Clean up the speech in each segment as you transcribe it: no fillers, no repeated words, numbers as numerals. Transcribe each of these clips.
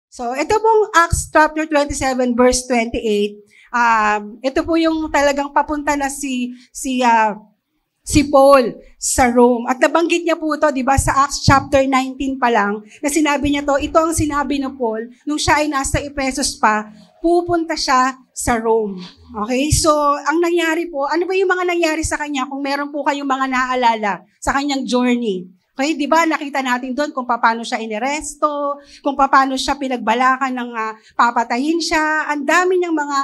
So, ito pong Acts chapter 27 verse 28. Ito po yung talagang papunta na si Paul sa Rome. At nabanggit niya po ito, di ba, sa Acts chapter 19 pa lang, na sinabi niya to, ito ang sinabi ni Paul, nung siya ay nasa Ephesus pa, pupunta siya sa Rome. Okay? So, ang nangyari po, ano ba yung mga nangyari sa kanya kung meron po kayong mga naaalala sa kanyang journey? Okay, di ba nakita natin doon kung paano siya ineresto, kung paano siya pinagbalakan ng papatayin siya. Ang dami niyang mga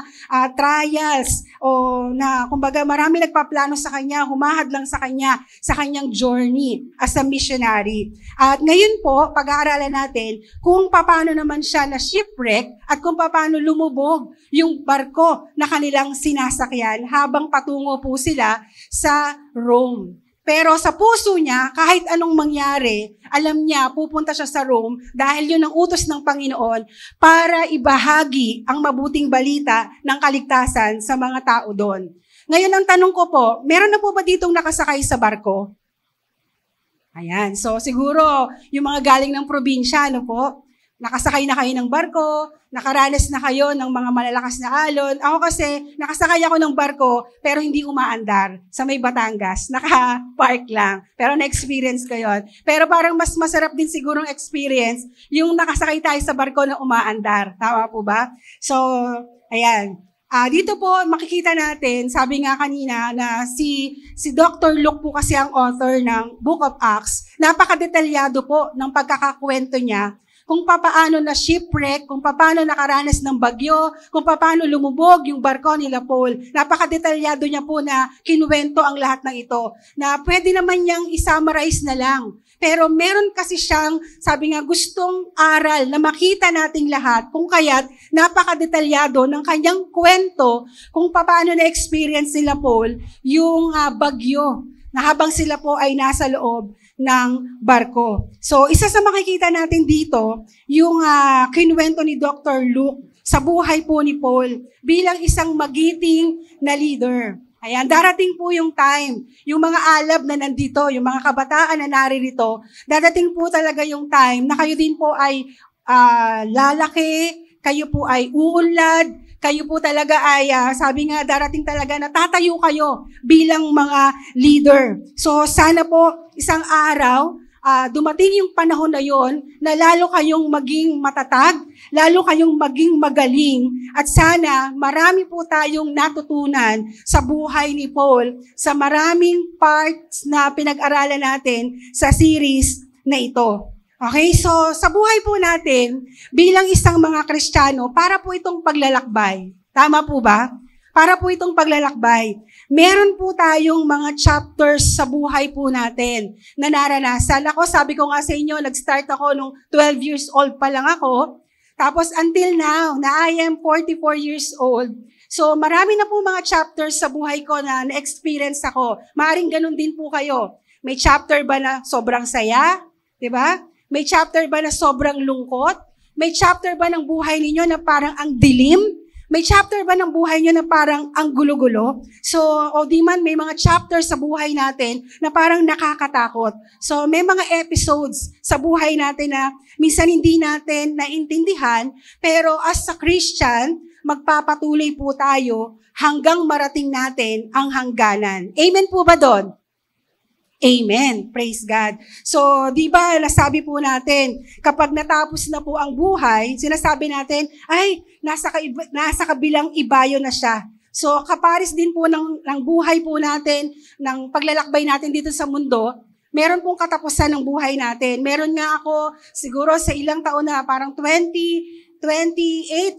trials o na kumbaga marami nagpaplano sa kanya, humahad lang sa kanya sa kanyang journey as a missionary. At ngayon po, pag-aaralan natin kung paano naman siya na shipwreck at kung paano lumubog yung barko na kanilang sinasakyan habang patungo po sila sa Rome. Pero sa puso niya, kahit anong mangyari, alam niya, pupunta siya sa Rome dahil yun ang utos ng Panginoon para ibahagi ang mabuting balita ng kaligtasan sa mga tao doon. Ngayon, ang tanong ko po, meron na po ba ditong nakasakay sa barko? Ayan, so siguro yung mga galing ng probinsya, ano po? Nakasakay na kayo ng barko, nakaranas na kayo ng mga malalakas na alon. Ako kasi, nakasakay ako ng barko, pero hindi umaandar sa may Batangas. Naka-park lang. Pero na-experience ko yun. Pero parang mas masarap din sigurong experience yung nakasakay tayo sa barko na umaandar. Tama po ba? So, ayan. Dito po, makikita natin, sabi nga kanina, na si Dr. Luke po kasi ang author ng Book of Acts. Napakadetalyado po ng pagkakakwento niya kung paano na shipwreck, kung paano nakaranas ng bagyo, kung paano lumubog yung barko nila Paul. Napakadetalyado niya po na kinuwento ang lahat ng ito. Na pwede naman niyang isummarize na lang. Pero meron kasi siyang, sabi nga, gustong aral na makita nating lahat kung kaya't napakadetalyado ng kanyang kwento kung paano na-experience nila Paul yung bagyo na habang sila po ay nasa loob ng barko. So, isa sa makikita natin dito, yung kinuwento ni Dr. Luke sa buhay po ni Paul bilang isang magiting na leader. Ayan, darating po yung time, yung mga alab na nandito, yung mga kabataan na naririto, darating po talaga yung time na kayo din po ay lalaki, kayo po ay uunlad, kayo po talaga ay, sabi nga, darating talaga na tatayo kayo bilang mga leader. So, sana po, isang araw, dumating yung panahon na yon na lalo kayong maging matatag, lalo kayong maging magaling, at sana marami po tayong natutunan sa buhay ni Paul sa maraming parts na pinag-aralan natin sa series na ito. Okay, so sa buhay po natin, bilang isang mga Kristiyano, para po itong paglalakbay. Tama po ba? Para po itong paglalakbay. Meron po tayong mga chapters sa buhay po natin na naranasan. Ako, sabi ko nga sa inyo, nag-start ako nung 12 years old pa lang ako. Tapos until now, na I am 44 years old. So marami na po mga chapters sa buhay ko na na-experience ako. Maaring ganun din po kayo. May chapter ba na sobrang saya? Diba? May chapter ba na sobrang lungkot? May chapter ba ng buhay ninyo na parang ang dilim? May chapter ba ng buhay niyo na parang ang gulo-gulo? So, o di man, may mga chapters sa buhay natin na parang nakakatakot. So, may mga episodes sa buhay natin na minsan hindi natin naintindihan, pero as a Christian, magpapatuloy po tayo hanggang marating natin ang hangganan. Amen po ba doon? Amen. Praise God. So, di ba, nasabi po natin, kapag natapos na po ang buhay, sinasabi natin, ay, nasa kabilang ibayo na siya. So, kaparis din po ng buhay po natin, ng paglalakbay natin dito sa mundo, meron pong katapusan ng buhay natin. Meron nga ako, siguro sa ilang taon na, parang 28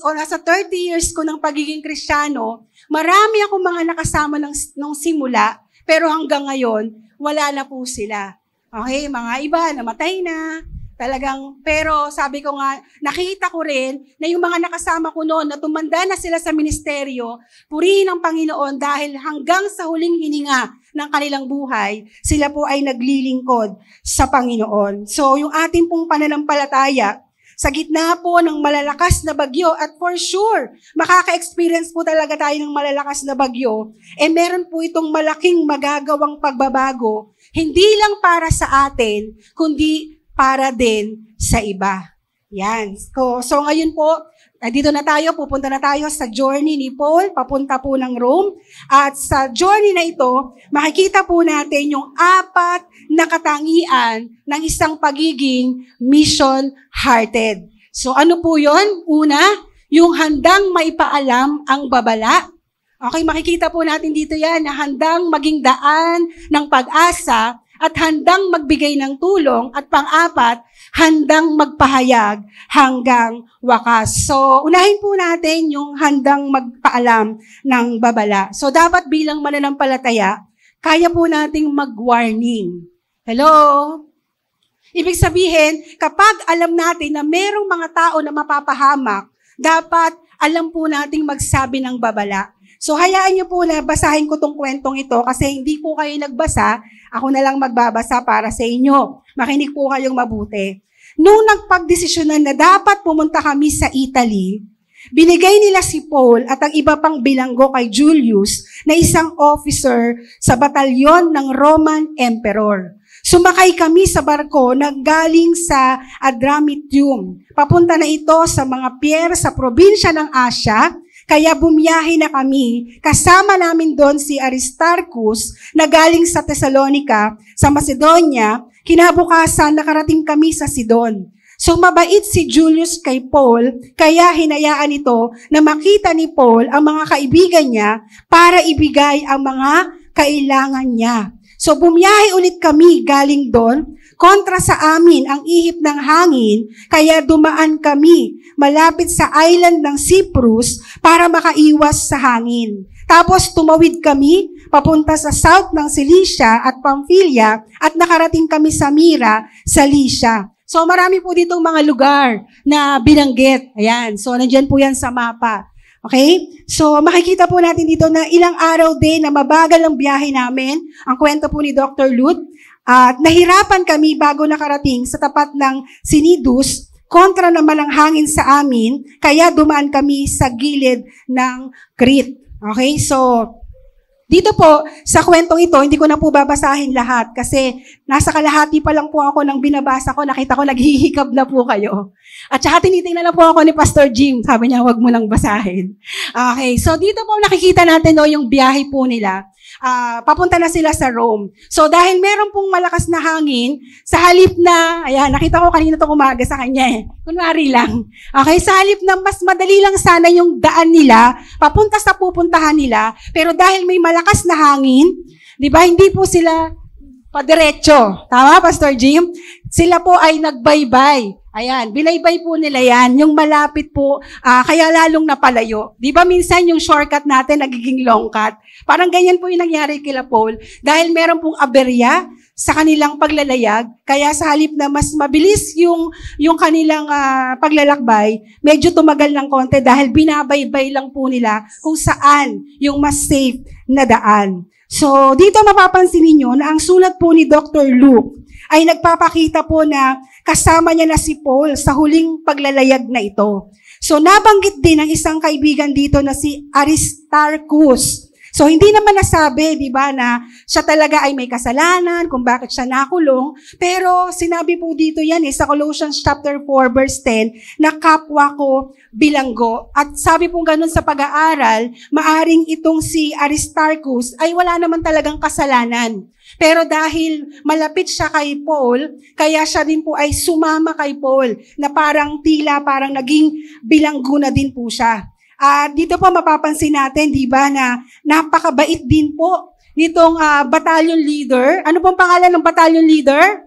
o nasa 30 years ko ng pagiging Kristiyano, marami akong mga nakasama nung simula, pero hanggang ngayon, wala na po sila. Okay, mga iba, namatay na. Talagang, pero sabi ko nga, nakita ko rin na yung mga nakasama ko noon na tumanda na sila sa ministeryo, purihin ang Panginoon dahil hanggang sa huling hininga ng kanilang buhay, sila po ay naglilingkod sa Panginoon. So, yung ating pong pananampalataya, sa gitna po ng malalakas na bagyo, at for sure, makaka-experience po talaga tayo ng malalakas na bagyo, meron po itong malaking magagawang pagbabago, hindi lang para sa atin, kundi para din sa iba. Yan. So ngayon po, dito na tayo, pupunta na tayo sa journey ni Paul, papunta po ng Rome. At sa journey na ito, makikita po natin yung 4 na katangian ng isang pagiging mission-hearted. So ano po yun? Una, yung handang maipaalam ang babala. Okay, makikita po natin dito yan na handang maging daan ng pag-asa at handang magbigay ng tulong, at pang-4, handang magpahayag hanggang wakas. So, unahin po natin yung handang magpaalam ng babala. So, dapat bilang mananampalataya, kaya po nating mag-warning. Hello? Ibig sabihin, kapag alam natin na merong mga tao na mapapahamak, dapat alam po nating magsabi ng babala. So, hayaan niyo po na basahin ko tong kwentong ito kasi hindi po kayo nagbasa, ako na lang magbabasa para sa inyo. Makinig po kayong mabuti. Nung nagpagdesisyonan na dapat pumunta kami sa Italy, binigay nila si Paul at ang iba pang bilanggo kay Julius na isang officer sa batalyon ng Roman Emperor. Sumakay kami sa barko na galing sa Adramyttium. Papunta na ito sa mga pier sa probinsya ng Asia. Kaya bumiyahe na kami, kasama namin doon si Aristarchus na galing sa Thessalonica, sa Macedonia. Kinabukasan nakarating kami sa Sidon. So mabait si Julius kay Paul, kaya hinayaan ito na makita ni Paul ang mga kaibigan niya para ibigay ang mga kailangan niya. So bumiyahe ulit kami galing doon, kontra sa amin ang ihip ng hangin, kaya dumaan kami malapit sa island ng Cyprus para makaiwas sa hangin. Tapos tumawid kami papunta sa south ng Cilicia at Pamphylia at nakarating kami sa Myra, sa Lycia. So marami po ditong mga lugar na binanggit. Ayan, so nandyan po yan sa mapa. Okay? So, makikita po natin dito na ilang araw din na mabagal ang biyahe namin. Ang kwento po ni Dr. Lut. At nahirapan kami bago nakarating sa tapat ng Sinidus, kontra naman ang hangin sa amin, kaya dumaan kami sa gilid ng Crete. Okay? So, dito po, sa kwentong ito, hindi ko na po babasahin lahat kasi nasa kalahati pa lang po ako nang binabasa ko, nakita ko naghihikab na po kayo. At saka tinitingnan na po ako ni Pastor Jim, sabi niya, wag mo lang basahin. Okay, so dito po nakikita natin yung biyahe po nila. Papunta na sila sa Rome. So dahil meron pong malakas na hangin, sa halip na, ayan, nakita ko kanina to umaga sa kanya kunwari lang. Okay, sa halip na mas madali lang sana yung daan nila, papunta sa pupuntahan nila, pero dahil may malakas na hangin, di ba, hindi po sila padiretso. Tama, Pastor Jim? Sila po ay nagbaybay. Ayan, binaybay po nila yan, yung malapit po, kaya lalong napalayo. Di ba minsan yung shortcut natin nagiging long cut? Parang ganyan po yung nangyari kila Paul. Dahil meron pong aberya sa kanilang paglalayag, kaya sa halip na mas mabilis yung kanilang paglalakbay, medyo tumagal ng konti dahil binabaybay lang po nila kung saan yung mas safe na daan. So, dito mapapansin niyo na ang sulat po ni Dr. Luke ay nagpapakita po na kasama niya na si Paul sa huling paglalayag na ito. So, nabanggit din ng isang kaibigan dito na si Aristarchus. So, hindi naman nasabi, di ba, na siya talaga ay may kasalanan, kung bakit siya nakulong. Pero, sinabi po dito yan sa Colossians chapter 4, verse 10, na kapwa ko bilanggo. At sabi po ganun sa pag-aaral, maaring itong si Aristarchus ay wala naman talagang kasalanan. Pero dahil malapit siya kay Paul, kaya siya din po ay sumama kay Paul, na parang naging bilanggo na din po siya. Dito po mapapansin natin, di ba, na napakabait din po nitong battalion leader. Ano pong pangalan ng battalion leader?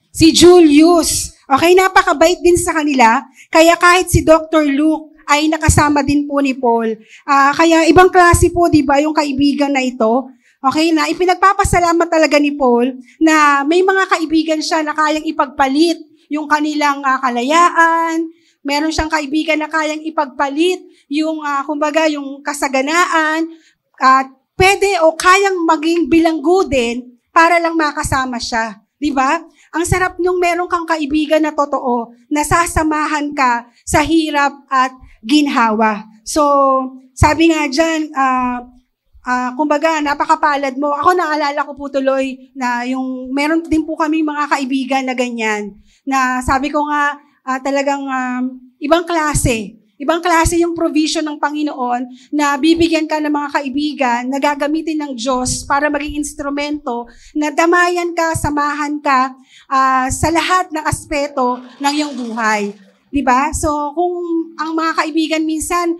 Si Julius. Okay, napakabait din sa kanila. Kaya kahit si Dr. Luke ay nakasama din po ni Paul. Kaya ibang klase po, di ba, yung kaibigan na ito. Okay, na ipinagpapasalamat talaga ni Paul na may mga kaibigan siya na kayang ipagpalit yung kanilang kalayaan. Meron siyang kaibigan na kayang ipagpalit yung, yung kasaganaan. Pwede o kayang maging bilanggo din para lang makasama siya. Di ba? Ang sarap nung meron kang kaibigan na totoo, nasasamahan ka sa hirap at ginhawa. So, sabi nga dyan, napakapalad mo. Ako naalala ko po tuloy na yung meron din po kaming mga kaibigan na ganyan. Na sabi ko nga, talagang ibang klase. Ibang klase yung provision ng Panginoon na bibigyan ka ng mga kaibigan na gagamitin ng Diyos para maging instrumento na damayan ka, samahan ka sa lahat ng aspeto ng iyong buhay. Diba? So, kung ang mga kaibigan minsan,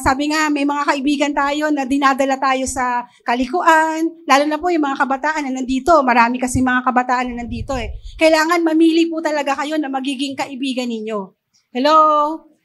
sabi nga, may mga kaibigan tayo na dinadala tayo sa kalikuan, lalo na po yung mga kabataan na nandito. Marami kasi mga kabataan na nandito eh. Kailangan mamili po talaga kayo na magiging kaibigan ninyo. Hello?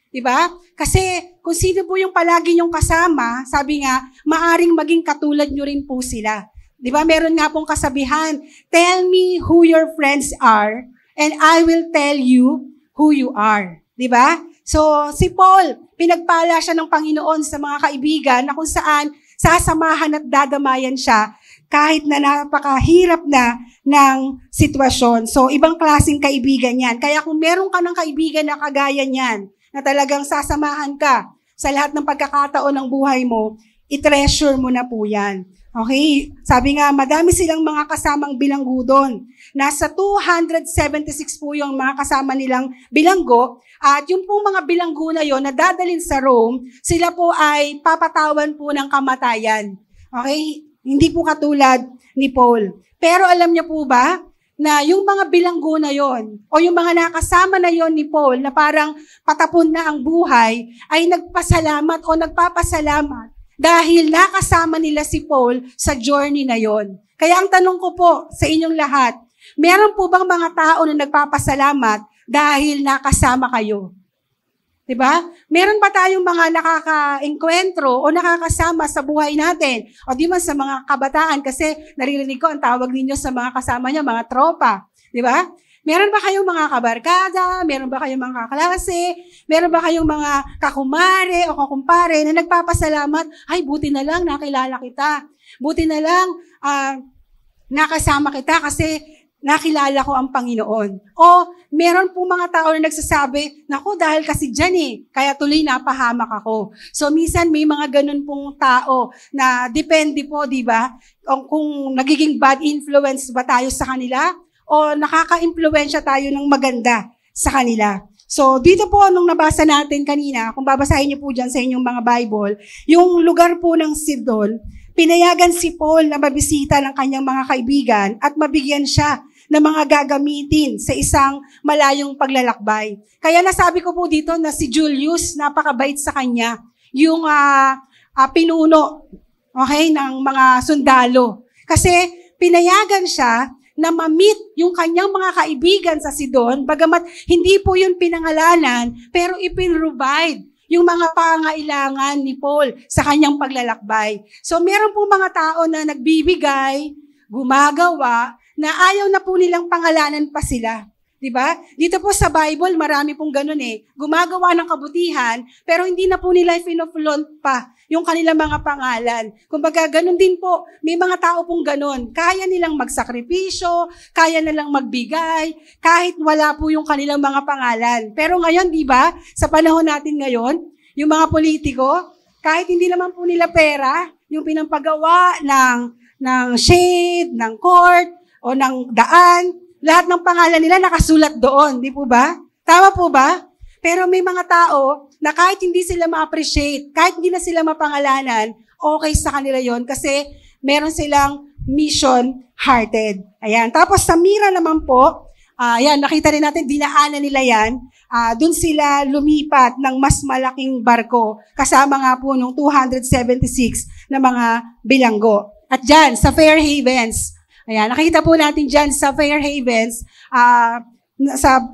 Diba? Kasi kung sino po yung palagi nyong kasama, sabi nga, maaring maging katulad nyo rin po sila. Diba? Meron nga pong kasabihan, tell me who your friends are, and I will tell you who you are. Diba? So, si Paul, pinagpala siya ng Panginoon sa mga kaibigan na kung saan sasamahan at dadamayan siya kahit na napakahirap na ng sitwasyon. So, ibang klaseng kaibigan yan. Kaya kung meron ka ng kaibigan na kagaya niyan, na talagang sasamahan ka sa lahat ng pagkakataon ng buhay mo, i-treasure mo na po yan. Okay? Sabi nga, madami silang mga kasamang bilanggo doon. Nasa 276 po yung mga kasama nilang bilanggo. At yung pong mga bilanggo na yon na dadalhin sa Rome, sila po ay papatawan po ng kamatayan. Okay? Hindi po katulad ni Paul. Pero alam niyo po ba, na yung mga bilanggo na yon o yung mga nakasama na yon ni Paul na parang patapon na ang buhay, ay nagpasalamat o nagpapasalamat dahil nakasama nila si Paul sa journey na yon. Kaya ang tanong ko po sa inyong lahat, meron po bang mga tao na nagpapasalamat dahil nakasama kayo? Diba? Meron ba tayong mga nakaka-enkwentro o nakakasama sa buhay natin? O di man sa mga kabataan, kasi naririnig ko ang tawag ninyo sa mga kasama niyo, mga tropa. Diba? Meron ba kayong mga kabarkada? Meron ba kayong mga kaklase? Meron ba kayong mga kakumare o kakumpare na nagpapasalamat? Ay, buti na lang nakilala kita. Buti na lang nakasama kita kasi nakilala ko ang Panginoon. O meron po mga tao na nagsasabi, naku, dahil kasi dyan kaya tuloy napahamak ako. So minsan may mga ganun pong tao na depende po, di ba, kung nagiging bad influence ba tayo sa kanila o nakaka-impluwensya tayo ng maganda sa kanila. So dito po, nung nabasa natin kanina, kung babasahin niyo po dyan sa inyong mga Bible, yung lugar po ng Sidon, pinayagan si Paul na mabisita ng kanyang mga kaibigan at mabigyan siya ng mga gagamitin sa isang malayong paglalakbay. Kaya nasabi ko po dito na si Julius, napakabait sa kanya, yung pinuno, okay, ng mga sundalo. Kasi pinayagan siya na ma-meet yung kanyang mga kaibigan sa Sidon, bagamat hindi po yun pinangalanan, pero ipinrovide yung mga pangailangan ni Paul sa kanyang paglalakbay. So meron po mga tao na nagbibigay, gumagawa, na ayaw na po nilang pangalanan pa sila. Diba? Dito po sa Bible, marami pong ganun Gumagawa ng kabutihan, pero hindi na po nila pinoflaunt pa yung kanilang mga pangalan. Kumbaga, ganun din po, may mga tao pong ganun. Kaya nilang magsakripisyo, kaya nilang magbigay, kahit wala po yung kanilang mga pangalan. Pero ngayon, di ba, sa panahon natin ngayon, yung mga politiko, kahit hindi naman po nila pera, yung pinampagawa ng shade, ng court, o ng daan, lahat ng pangalan nila nakasulat doon, di po ba? Tama po ba? Pero may mga tao na kahit hindi sila ma-appreciate, kahit hindi na sila mapangalanan, okay sa kanila yon kasi meron silang mission-hearted. Ayan. Tapos sa Mira naman po, ayan, nakita rin natin, dinaanan nila yan. Doon sila lumipat ng mas malaking barko, kasama nga po nung 276 na mga bilanggo. At dyan, sa Fair Havens, ayan, nakita po natin dyan sa Fair Havens,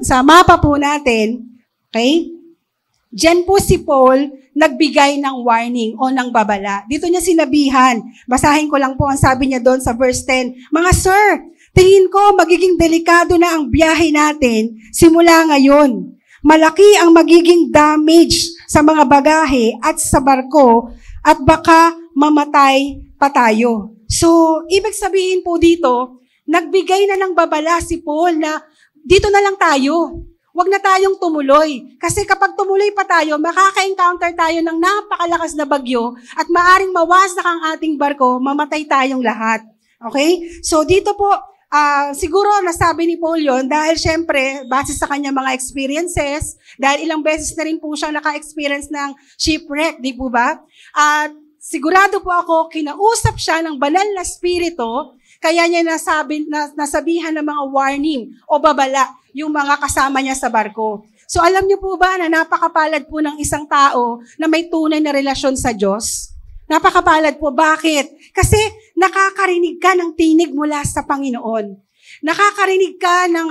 sa mapa po natin, okay? Dyan po si Paul nagbigay ng warning o ng babala. Dito niya sinabihan, basahin ko lang po ang sabi niya doon sa verse 10, mga sir, tingin ko magiging delikado na ang biyahe natin simula ngayon. Malaki ang magiging damage sa mga bagahe at sa barko at baka mamatay pa tayo. So, ibig sabihin po dito, nagbigay na ng babala si Paul na dito na lang tayo. Huwag na tayong tumuloy. Kasi kapag tumuloy pa tayo, makaka-encounter tayo ng napakalakas na bagyo at maaring mawasak ang ating barko, mamatay tayong lahat. Okay? So, dito po, Siguro nasabi ni Paul yun dahil syempre, base sa kanya mga experiences, dahil ilang beses na rin po siyang naka-experience ng shipwreck, di po ba? At sigurado po ako, kinausap siya ng banal na spirito, kaya niya nasabihan ng mga warning o babala yung mga kasama niya sa barko. So alam niyo po ba na napakapalad po ng isang tao na may tunay na relasyon sa Diyos? Napakapalad po. Bakit? Kasi nakakarinig ka ng tinig mula sa Panginoon. Nakakarinig ka ng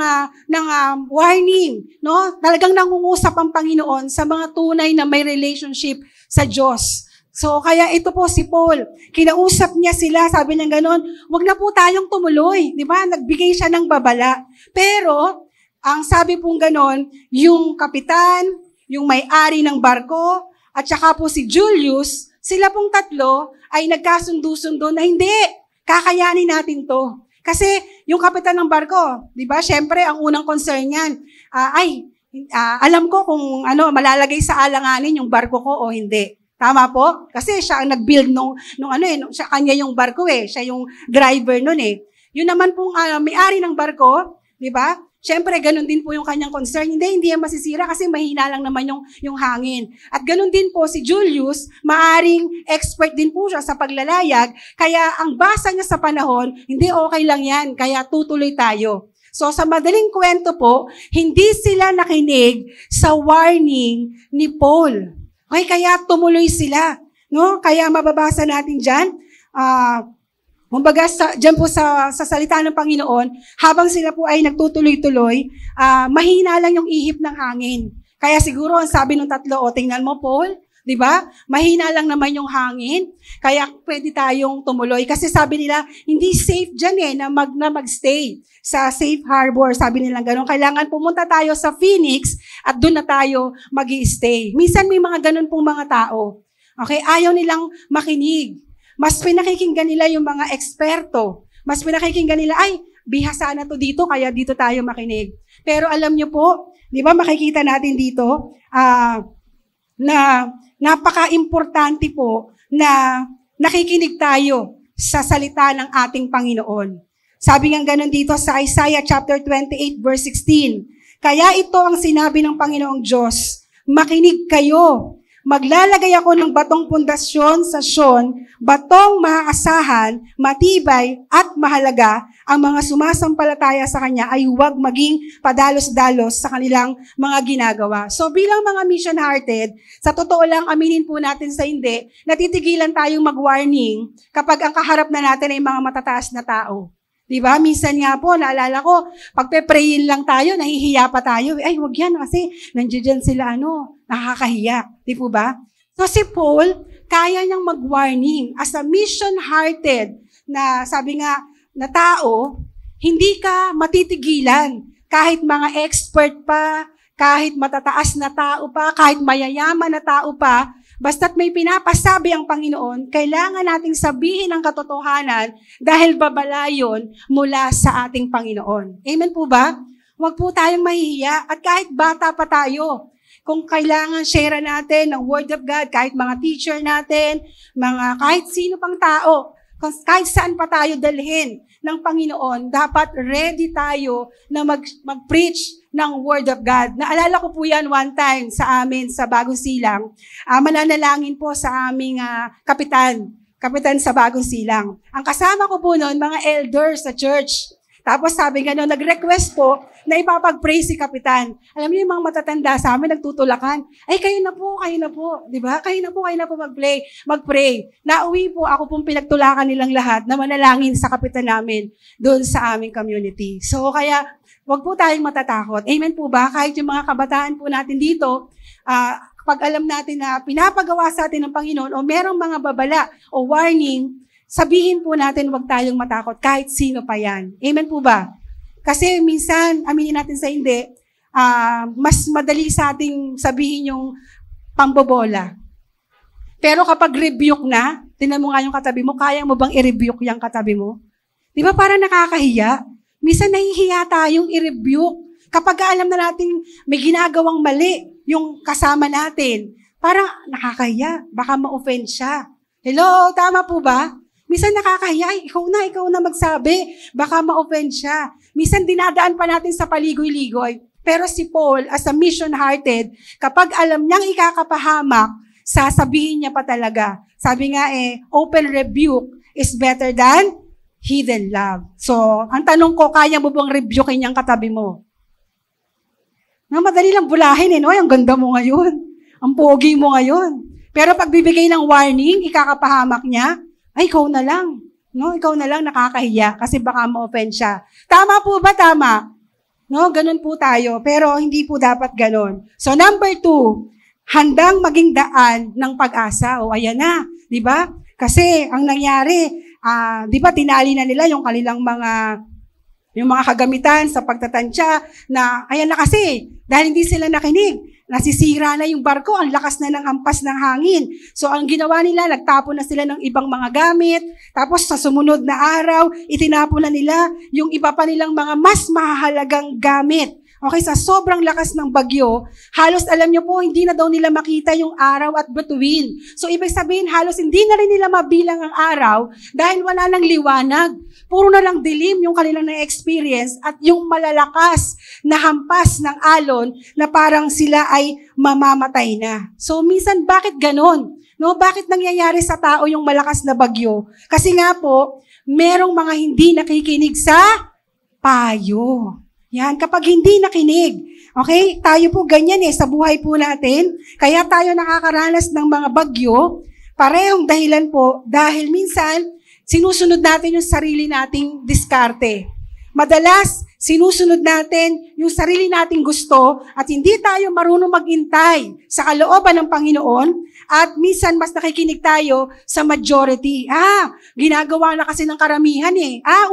warning, no? Talagang nangungusap ang Panginoon sa mga tunay na may relationship sa Diyos. So, kaya ito po si Paul, kinausap niya sila, sabi niya gano'n, wag na po tayong tumuloy, di ba? Nagbigay siya ng babala. Pero, ang sabi pong gano'n, yung kapitan, yung may-ari ng barko, at saka po si Julius, sila pong tatlo ay nagkasundo-sundo na hindi, kakayanin natin to. Kasi yung kapitan ng barko, di ba, syempre, ang unang concern niyan, alam ko kung malalagay sa alanganin yung barko ko o hindi. Tama po? Kasi siya ang nag-build siya kanya yung barko Siya yung driver nun Yun naman pong may-ari ng barko, di ba? Siyempre, ganun din po yung kanyang concern. Hindi yan masisira kasi mahina lang naman yung hangin. At ganun din po si Julius, maaring expert din po siya sa paglalayag, kaya ang basa niya sa panahon, hindi okay lang yan, kaya tutuloy tayo. So sa madaling kwento po, hindi sila nakinig sa warning ni Paul. Okay, kaya tumuloy sila. No? Kaya mababasa natin dyan, kumbaga, dyan po sa salita ng Panginoon, habang sila po ay nagtutuloy-tuloy, mahina lang yung ihip ng hangin. Kaya siguro, ang sabi ng tatlo, tingnan mo, Paul, di ba? Mahina lang naman yung hangin, kaya pwede tayong tumuloy. Kasi sabi nila, hindi safe dyan na magstay sa safe harbor. Sabi nila gano'n, kailangan pumunta tayo sa Phoenix at doon na tayo mag-i-stay. Minsan may mga gano'n pong mga tao. Okay, ayaw nilang makinig. Mas pinakikinggan nila yung mga eksperto. Mas pinakikinggan nila, bihasa na to dito, kaya dito tayo makinig. Pero alam niyo po, di ba makikita natin dito, na napaka-importante po na nakikinig tayo sa salita ng ating Panginoon. Sabi nga ganun dito sa Isaiah chapter 28 verse 16, kaya ito ang sinabi ng Panginoong Diyos, makinig kayo. Maglalagay ako ng batong pundasyon sa Sion, batong maaasahan, matibay at mahalaga. Ang mga sumasampalataya sa Kanya ay huwag maging padalos-dalos sa kanilang mga ginagawa. So bilang mga mission-hearted, sa totoo lang aminin po natin sa hindi, natitigilan tayong mag-warning kapag ang kaharap na natin ay mga matataas na tao. Diba? Minsan nga po, naalala ko, pagpe-prayin lang tayo, nahihiya pa tayo. Huwag yan kasi nandiyan sila, nakakahiya. Di po ba? So si Paul, kaya niyang mag-warning as a mission-hearted na sabi nga na tao, hindi ka matitigilan kahit mga expert pa, kahit matataas na tao pa, kahit mayayaman na tao pa, basta't may pinapasabi ang Panginoon, kailangan nating sabihin ang katotohanan dahil babala yun mula sa ating Panginoon. Amen po ba? Huwag po tayong mahihiya at kahit bata pa tayo, kung kailangan share natin ng Word of God, kahit mga teacher natin, kahit sino pang tao, kahit saan pa tayo dalhin ng Panginoon, dapat ready tayo na mag-preach ng Word of God. Naalala ko po yan one time sa amin sa Bagong Silang. Mananalangin po sa aming kapitan sa Bagong Silang. Ang kasama ko po noon, mga elders sa church. Tapos sabi nga noon, nag-request po na ipapag-pray si kapitan. Alam niyo yung mga matatanda sa amin, nagtutulakan. Kayo na po. Di ba? Kayo na po mag-pray. Nauwi po, ako pong pinagtulakan nilang lahat na manalangin sa kapitan namin doon sa aming community. So kaya, wag po tayong matatakot. Amen po ba? Kahit yung mga kabataan po natin dito, pag alam natin na pinapagawa sa atin ng Panginoon o merong mga babala o warning, sabihin po natin wag tayong matakot kahit sino pa yan. Amen po ba? Kasi minsan, aminin natin sa hindi, mas madali sa ating sabihin yung pambobola. Pero kapag rebuke na, tingnan mo nga yung katabi mo, kaya mo bang i-rebuke yung katabi mo? Di ba parang nakakahiya? Minsan nahihiya tayong i-rebuke. Kapag alam na natin may ginagawang mali yung kasama natin, parang nakakahiya, baka ma-offend siya. Hello, tama po ba? Minsan nakakahiya, "Ay, ikaw na magsabi. Baka ma-offend siya." Minsan dinadaan pa natin sa paligoy-ligoy. Pero si Paul, as a mission-hearted, kapag alam niyang ikakapahamak, sasabihin niya pa talaga. Sabi nga open rebuke is better than hidden love. So, ang tanong ko, kaya mo bang rebukein yung katabi mo? Madali lang bulahin no? Ang ganda mo ngayon. Ang pogi mo ngayon. Pero pag bibigay ng warning, ikakapahamak niya, ay, ikaw na lang. No? Ikaw na lang nakakahiya kasi baka ma-offend siya. Tama po ba? Tama. No? Ganun po tayo. Pero hindi po dapat ganun. So, number 2, handang maging daan ng pag-asa. O, ayan na. Di ba? Kasi, ang nangyari, di ba, tinali na nila yung kanilang yung mga kagamitan sa pagtatansya na, ayan na kasi, dahil hindi sila nakinig. Nasisira na yung barko, ang lakas na ng hampas ng hangin. So, ang ginawa nila, nagtapon na sila ng ibang mga gamit. Tapos, sa sumunod na araw, itinapon na nila yung iba pa nilang mga mas mahalagang gamit. Okay, sa sobrang lakas ng bagyo, halos alam nyo po, hindi na daw nila makita yung araw at bituin. So, ibig sabihin, halos hindi na rin nila mabilang ang araw dahil wala nang liwanag. Puro na lang dilim yung kanilang na-experience at yung malalakas na hampas ng alon na parang sila ay mamamatay na. So, minsan, bakit ganon? No, bakit nangyayari sa tao yung malakas na bagyo? Kasi nga po, merong mga hindi nakikinig sa payo. Yan, kapag hindi nakinig, okay, tayo po ganyan sa buhay po natin, kaya tayo nakakaranas ng mga bagyo, parehong dahilan po, dahil minsan, sinusunod natin yung sarili nating diskarte. Madalas, sinusunod natin yung sarili nating gusto at hindi tayo marunong maghintay sa kalooban ng Panginoon at minsan mas nakikinig tayo sa majority. Ginagawa na kasi ng karamihan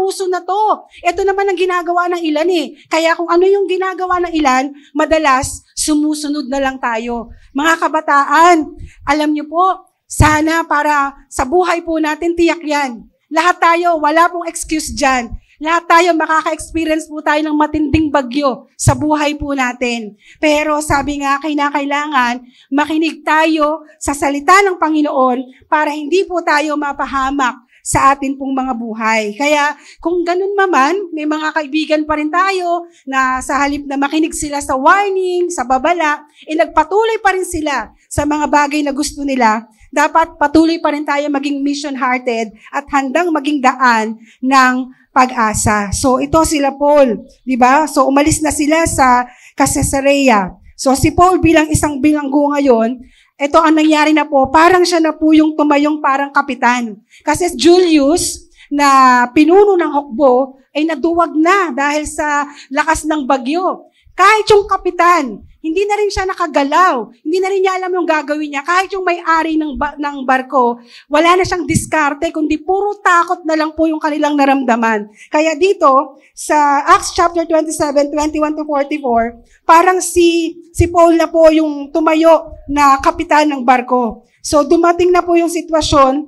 uso na to. Ito naman ang ginagawa ng ilan Kaya kung ano yung ginagawa ng ilan, madalas sumusunod na lang tayo. Mga kabataan, alam niyo po, sana para sa buhay po natin tiyak yan. Lahat tayo, wala pong excuse dyan. Lahat tayo makaka-experience po tayo ng matinding bagyo sa buhay po natin. Pero sabi nga, kailangan makinig tayo sa salita ng Panginoon para hindi po tayo mapahamak sa atin pong mga buhay. Kaya kung ganun naman, may mga kaibigan pa rin tayo na sa halip na makinig sila sa warning, sa babala, nagpatuloy pa rin sila sa mga bagay na gusto nila. Dapat patuloy pa rin tayo maging mission-hearted at handang maging daan ng pag-asa. So, ito sila Paul, di ba? So, umalis na sila sa Caesarea. So, si Paul bilang isang bilanggo ngayon, ito ang nangyari na po, parang siya na po yung tumayong parang kapitan. Kasi Julius, na pinuno ng hukbo, ay naduwag na dahil sa lakas ng bagyo. Kahit yung kapitan, hindi na rin siya nakagalaw. Hindi na rin niya alam yung gagawin niya. Kahit yung may-ari ng barko, wala na siyang diskarte, kundi puro takot na lang po yung kanilang naramdaman. Kaya dito, sa Acts chapter 27, 21-44, parang si Paul na po yung tumayo na kapitan ng barko. So dumating na po yung sitwasyon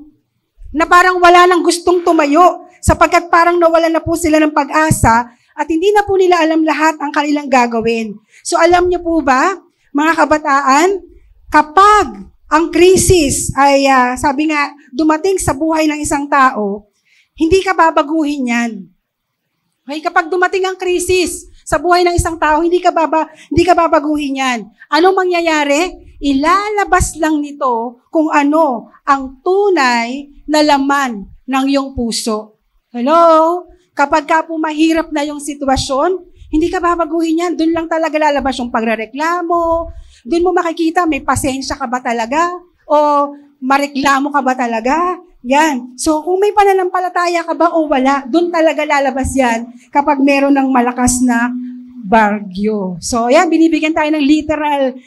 na parang wala nang gustong tumayo sapagkat parang nawala na po sila ng pag-asa at hindi na po nila alam lahat ang kanilang gagawin. So alam niyo po ba, mga kabataan, kapag ang krisis ay, sabi nga, dumating sa buhay ng isang tao, hindi ka babaguhin yan. Okay? Kapag dumating ang krisis sa buhay ng isang tao, hindi ka babaguhin yan. Anong mangyayari? Ilalabas lang nito kung ano ang tunay na laman ng iyong puso. Hello? Kapag ka po mahirap na yung sitwasyon, hindi ka babaguhin yan. Doon lang talaga lalabas yung pagrereklamo. Doon mo makikita, may pasensya ka ba talaga? O mareklamo ka ba talaga? Yan. So, kung may pananampalataya ka ba o wala, doon talaga lalabas yan kapag meron ng malakas na bagyo. So, yan, binibigyan tayo ng literal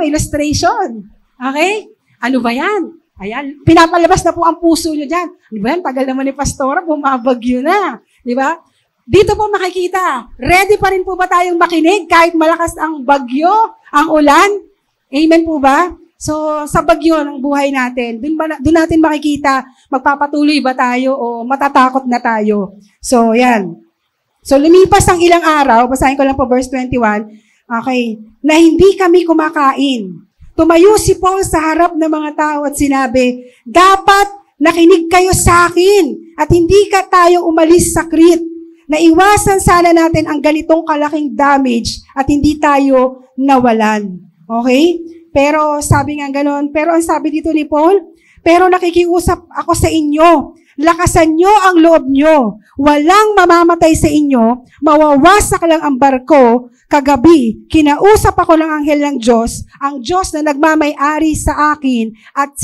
illustration. Okay? Ano ba yan? Ayan, pinapalabas na po ang puso nyo dyan. Di ba yan? Tagal naman ni Pastora, bumabagyo na. Di ba? Dito po makikita, ready pa rin po ba tayong makinig kahit malakas ang bagyo, ang ulan? Amen po ba? So, sa bagyo ng buhay natin, doon natin makikita, magpapatuloy ba tayo o matatakot na tayo. So, yan. So, lumipas ang ilang araw, basahin ko lang po verse 21, okay, na hindi kami kumakain. Tumayo si Paul sa harap ng mga tao at sinabi, dapat nakinig kayo sa akin at hindi ka tayo umalis sa Crete. Naiwasan sana natin ang ganitong kalaking damage at hindi tayo nawalan. Okay? Pero sabi nga ganon, pero ang sabi dito ni Paul, pero nakikiusap ako sa inyo, lakasan nyo ang loob nyo. Walang mamamatay sa inyo, mawawasak lang ang barko. Kagabi, kinausap ako ng anghel ng Diyos, ang Diyos na nagmamay-ari sa akin at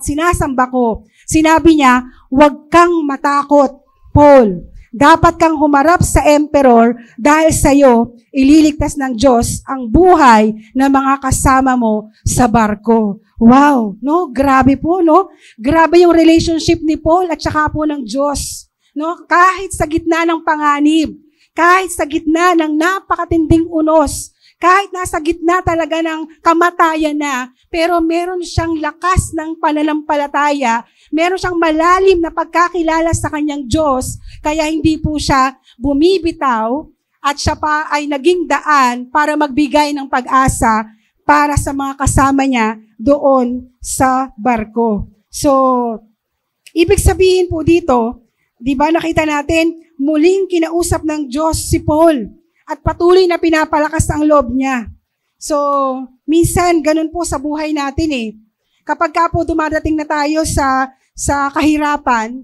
sinasamba ko. Sinabi niya, huwag kang matakot, Paul. Dapat kang humarap sa emperor dahil sa iyo ililigtas ng Diyos ang buhay ng mga kasama mo sa barko. Wow, no? Grabe po, no? Grabe yung relationship ni Paul at saka po ng Diyos. No? Kahit sa gitna ng panganib, kahit sa gitna ng napakatinding unos, kahit nasa gitna talaga ng kamatayan na, pero meron siyang lakas ng pananampalataya, meron siyang malalim na pagkakilala sa kanyang Diyos, kaya hindi po siya bumibitaw at siya pa ay naging daan para magbigay ng pag-asa para sa mga kasama niya doon sa barko. So, ibig sabihin po dito, di ba nakita natin, muling kinausap ng Diyos si Paul at patuloy na pinapalakas ang loob niya. So, minsan, ganun po sa buhay natin eh. Kapag ka po dumadating na tayo sa kahirapan,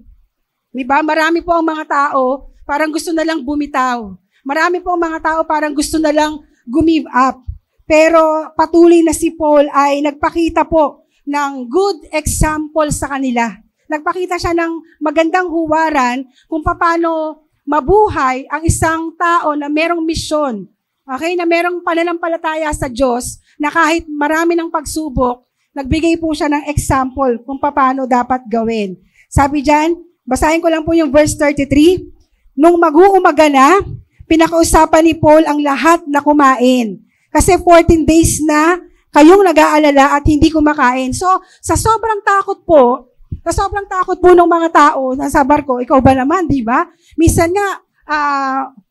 di ba, marami po ang mga tao parang gusto na lang bumitaw. Marami po ang mga tao parang gusto na lang give up. Pero patuloy na si Paul ay nagpakita po ng good example sa kanila. Nagpakita siya ng magandang huwaran kung paano mabuhay ang isang tao na merong misyon. Okay? Na merong pananampalataya sa Diyos na kahit marami ng pagsubok, nagbigay po siya ng example kung paano dapat gawin. Sabi diyan, basahin ko lang po yung verse 33. Nung mag-uumaga na, pinakausapan ni Paul ang lahat na kumain. Kasi 14 days na kayong nag-aalala at hindi kumakain. So, sa sobrang takot po ng mga tao na sa barko, ikaw ba naman, di ba? Minsan nga,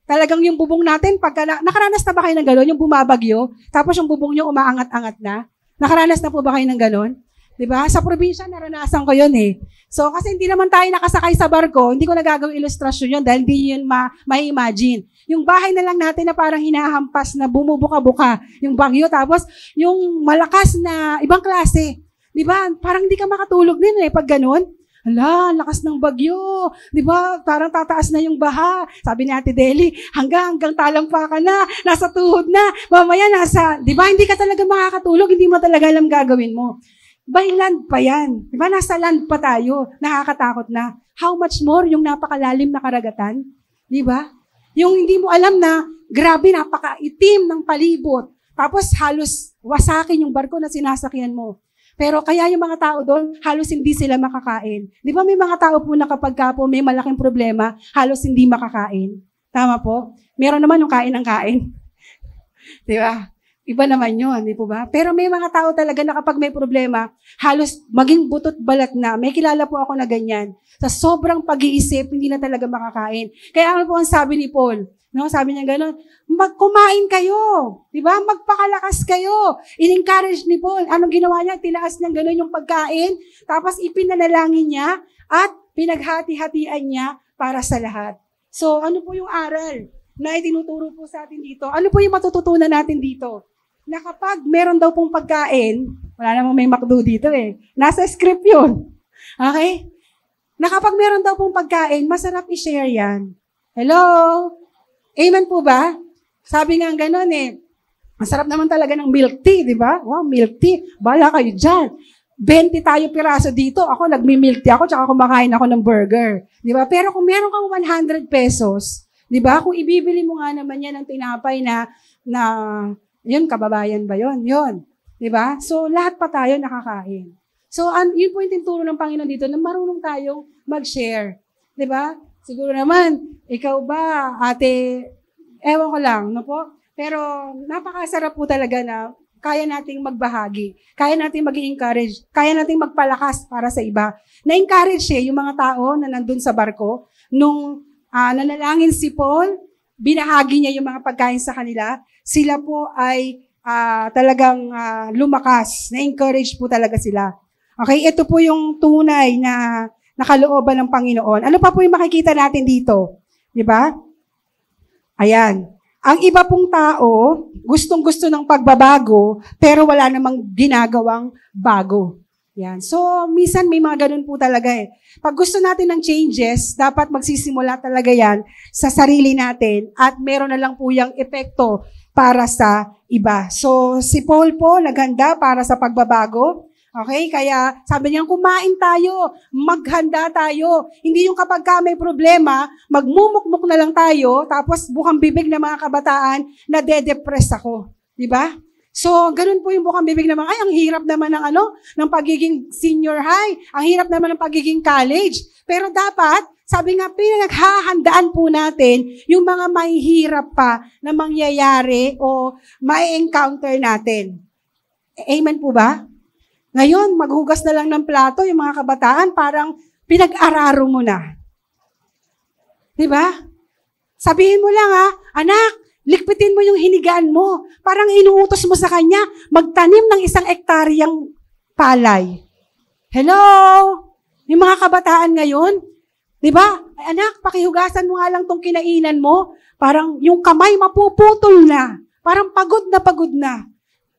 talagang yung bubong natin, nakaranas na ba kayo ng gano'n? Yung bumabagyo, tapos yung bubong nyo umaangat-angat na? Nakaranas na po ba kayo ng gano'n? Di ba? Sa probinsya, naranasan ko yun eh. So, kasi hindi naman tayo nakasakay sa barko, hindi ko nagagawang ilustrasyon yun dahil hindi yun ma-imagine. Yung bahay na lang natin na parang hinahampas na bumubuka-buka yung bagyo, tapos yung malakas na ibang klase. Di ba? Parang hindi ka makatulog din eh pag ganun. Hala, lakas ng bagyo. Di ba? Parang tataas na yung baha. Sabi ni Ate Deli, hanggang talampa ka na, nasa tuhod na, mamaya di ba? Hindi ka talaga makakatulog, hindi mo talaga alam gagawin mo. By land pa yan. Di ba? Nasa land pa tayo. Nakakatakot na. How much more yung napakalalim na karagatan? Di ba? Yung hindi mo alam na, grabe, napakaitim ng palibot. Tapos halos wasakin yung barko na sinasakyan mo. Pero kaya yung mga tao doon, halos hindi sila makakain. Di ba may mga tao po na kapag ka po may malaking problema, halos hindi makakain. Tama po? Meron naman yung kain ng kain. Di ba? Iba naman yun, di po ba? Pero may mga tao talaga na kapag may problema, halos maging butot balat na. May kilala po ako na ganyan. Sa sobrang pag-iisip, hindi na talaga makakain. Kaya ano po ang sabi ni Paul? No, sabi niya gano'n, magkumain kayo. Di ba? Magpakalakas kayo. In-encourage ni Paul. Anong ginawa niya? Tinaas niya gano'n yung pagkain. Tapos ipinanalangin niya at pinaghati-hatian niya para sa lahat. So, ano po yung aral na itinuturo po sa atin dito? Ano po yung matututunan natin dito? Na kapag meron daw pong pagkain, wala namang may McDo dito eh. Nasa script yun. Okay? Na kapag meron daw pong pagkain, masarap i-share yan. Hello? Amen po ba? Sabi nga gano'n eh. Masarap naman talaga ng milk tea, di ba? Wow, milk tea. Bala kayo dyan. 20 tayo piraso dito. Ako, nagmi-milk tea ako, tsaka kumakain ako ng burger. Di ba? Pero kung meron kang 100 pesos, di ba? Kung ibibili mo nga naman yan ng tinapay na yun, kababayan ba yun? Yun. Di ba? So, lahat pa tayo nakakain. So, yun po yung tinturo ng Panginoon dito na marunong tayong mag-share. Di ba? Siguro naman, ikaw ba, ate, ewan ko lang, no po? Pero napakasarap po talaga na kaya nating magbahagi, kaya nating mag-encourage, kaya nating magpalakas para sa iba. Na-encourage yung mga tao na nandun sa barko. Nung nanalangin si Paul, binahagi niya yung mga pagkain sa kanila. Sila po ay talagang lumakas. Na-encourage po talaga sila. Okay, ito po yung tunay na nakalooban ng Panginoon. Ano pa po yung makikita natin dito? Di ba? Ayan. Ang iba pong tao, gustong-gusto ng pagbabago, pero wala namang ginagawang bago. Yan. So, minsan may mga ganun po talaga eh. Pag gusto natin ng changes, dapat magsisimula talaga yan sa sarili natin at meron na lang po yung epekto para sa iba. So, si Paul po naghanda para sa pagbabago. Okay? Kaya sabi niya, kumain tayo, maghanda tayo. Hindi yung kapag ka may problema, magmumukmuk na lang tayo, tapos bukang bibig ng mga kabataan na de-depress ako. Diba? So, ganun po yung bukang bibig naman, ay, ang hirap naman ng pagiging senior high. Ang hirap naman ng pagiging college. Pero dapat, sabi nga, pinaghahandaan po natin yung mga mahihirap pa na mangyayari o ma-encounter natin. Amen po ba? Ngayon, maghugas na lang ng plato, yung mga kabataan, parang pinag-araro mo na. Diba? Sabihin mo lang anak, likpitin mo yung hinigaan mo. Parang inuutos mo sa kanya, magtanim ng 1 hektaryang palay. Hello? Yung mga kabataan ngayon, diba? Anak, pakihugasan mo nga lang tong kinainan mo. Parang yung kamay mapuputol na. Parang pagod na.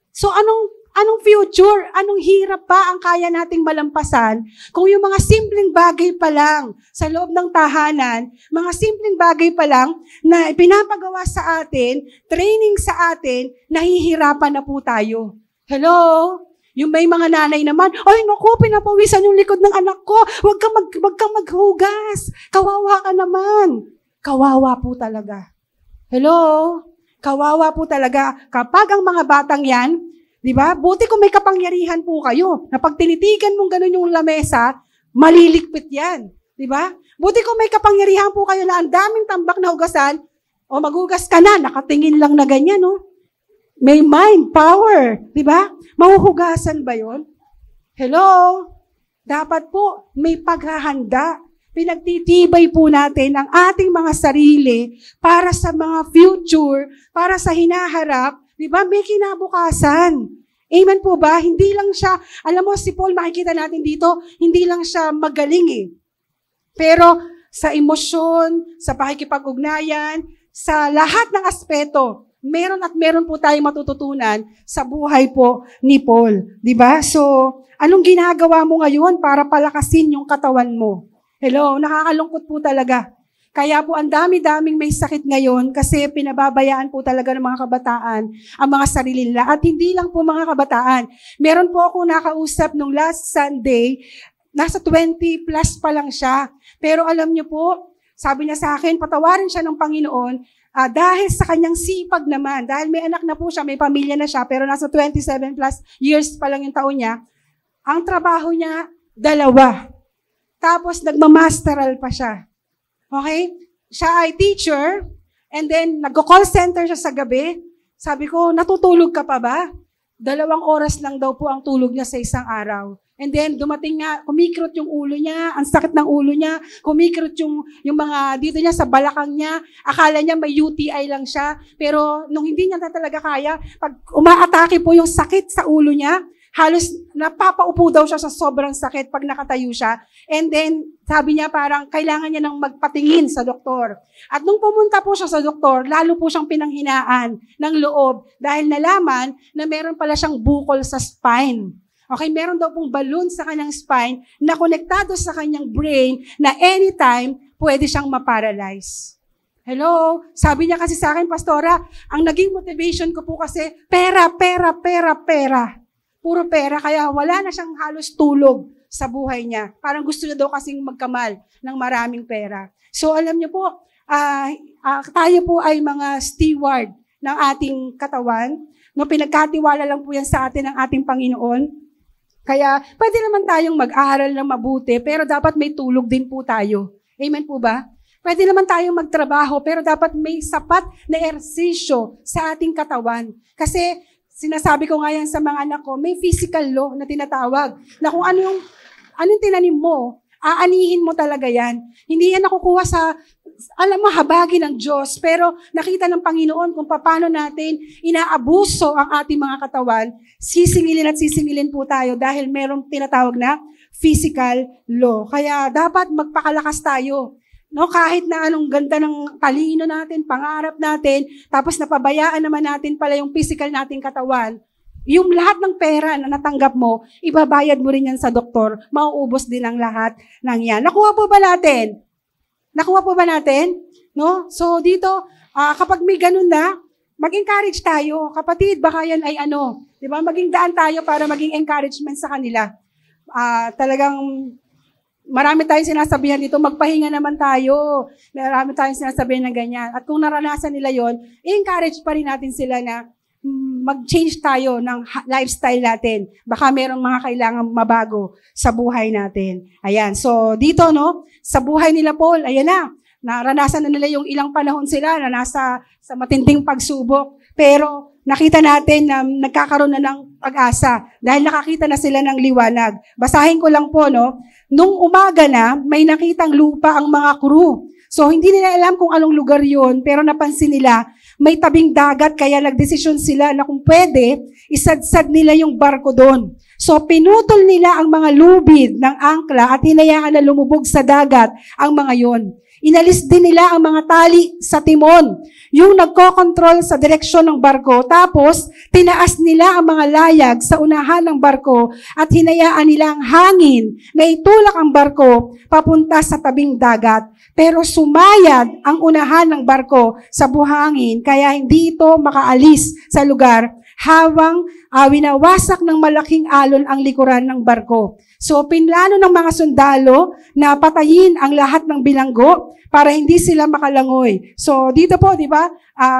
So anong future? Anong hirap pa ang kaya nating malampasan kung yung mga simpleng bagay pa lang sa loob ng tahanan, mga simpleng bagay pa lang na pinapagawa sa atin, training sa atin, nahihirapan na po tayo. Hello? Yung may mga nanay naman, ay naku, pinapawisan yung likod ng anak ko, wag kang maghugas, kawawa ka naman. Kawawa po talaga. Hello? Kawawa po talaga. Kapag ang mga batang yan, di ba? Buti kung may kapangyarihan po kayo, na pag tinitigan mong ganun yung lamesa, malilikpit yan. Di ba? Buti kung may kapangyarihan po kayo na ang daming tambak na hugasan, o maghugas ka na, nakatingin lang na ganyan, no? May mind, power, di ba? Mahuhugasan ba yon? Hello? Dapat po, may paghahanda. Pinagtitibay po natin ang ating mga sarili para sa mga future, para sa hinaharap, di ba? May kinabukasan. Amen po ba? Hindi lang siya, alam mo, si Paul, makikita natin dito, hindi lang siya magaling eh. Pero sa emosyon, sa pakikipag-ugnayan, sa lahat ng aspeto, meron po tayong matututunan sa buhay po ni Paul. Di ba? So, anong ginagawa mo ngayon para palakasin yung katawan mo? Hello, nakakalungkot po talaga. Kaya po ang dami-daming may sakit ngayon kasi pinababayaan po talaga ng mga kabataan ang mga sarili nila. At hindi lang po mga kabataan. Meron po akong nakausap nung last Sunday, nasa 20 plus pa lang siya. Pero alam niyo po, sabi niya sa akin, patawarin siya ng Panginoon dahil sa kanyang sipag naman. Dahil may anak na po siya, may pamilya na siya, pero nasa 27 plus years pa lang yung taon niya. Ang trabaho niya, 2. Tapos nagmamasteral pa siya. Okay? Siya ay teacher, and then nag-call center siya sa gabi. Sabi ko, natutulog ka pa ba? 2 oras lang daw po ang tulog niya sa isang araw. And then dumating nga, kumikirot yung ulo niya, ang sakit ng ulo niya, kumikirot yung mga dito niya sa balakang niya. Akala niya may UTI lang siya, pero nung hindi niya talaga kaya, pag umaatake po yung sakit sa ulo niya, halos napapaupo daw siya sa sobrang sakit pag nakatayo siya. And then, sabi niya parang kailangan niya nang magpatingin sa doktor. At nung pumunta po siya sa doktor, lalo po siyang pinanghinaan ng loob dahil nalaman na meron pala siyang bukol sa spine. Okay, meron daw pong balloon sa kanyang spine na konektado sa kanyang brain na anytime pwede siyang maparalyze. Hello? Sabi niya kasi sa akin, Pastora, ang naging motivation ko po kasi pera. Puro pera, kaya wala na siyang halos tulog sa buhay niya. Parang gusto niya daw kasing magkamal ng maraming pera. So alam niyo po, tayo po ay mga steward ng ating katawan. No, pinagkatiwala lang po yan sa atin ng ating Panginoon. Kaya pwede naman tayong mag-aral ng mabuti, pero dapat may tulog din po tayo. Amen po ba? Pwede naman tayong magtrabaho, pero dapat may sapat na ehersisyo sa ating katawan. Kasi sinasabi ko nga yan sa mga anak ko, may physical law na tinatawag. Na kung anong tinanim mo, aanihin mo talaga yan. Hindi yan nakukuha alam mo, habagi ng Diyos, pero nakita ng Panginoon kung paano natin inaabuso ang ating mga katawan, sisingilin at sisingilin po tayo dahil merong tinatawag na physical law. Kaya dapat magpakalakas tayo. No, kahit na anong ganda ng talino natin, pangarap natin, tapos napabayaan naman natin pala yung physical nating katawan, yung lahat ng pera na natanggap mo, ibabayad mo rin yan sa doktor, mauubos din ang lahat ng yan. Nakuha po ba natin? Nakuha po ba natin? No? So dito, kapag may ganun na, mag-encourage tayo. Kapatid, baka yan ay di ba? Maging daan tayo para maging encouragement sa kanila. Talagang marami tayong sinasabihan dito, magpahinga naman tayo. Marami tayong sinasabihan ng ganyan. At kung naranasan nila yon, i-encourage pa rin natin sila na mag-change tayo ng lifestyle natin. Baka merong mga kailangan mabago sa buhay natin. Ayan. So, dito, sa buhay nila Paul, ayan na. Naranasan na nila yung ilang panahon sila na nasa sa matinding pagsubok. Pero, nakita natin na nagkakaroon na ng pag-asa dahil nakakita na sila ng liwanag. Basahin ko lang po, nung umaga na, may nakitang lupa ang mga crew. So, hindi nila alam kung anong lugar yun, pero napansin nila, may tabing dagat, kaya nagdesisyon sila na kung pwede, isadsad nila yung barko doon. So, pinutol nila ang mga lubid ng angkla at hinayaan na lumubog sa dagat ang mga yon. Inalis din nila ang mga tali sa timon, yung nagko-control sa direksyon ng barko. Tapos, tinaas nila ang mga layag sa unahan ng barko at hinayaan nila ang hangin na itulak ang barko papunta sa tabing dagat. Pero sumayad ang unahan ng barko sa buhangin, kaya hindi ito makaalis sa lugar habang winawasak ng malaking alon ang likuran ng barko. So, pinlano ng mga sundalo na patayin ang lahat ng bilanggo para hindi sila makalangoy. So, dito po, di ba,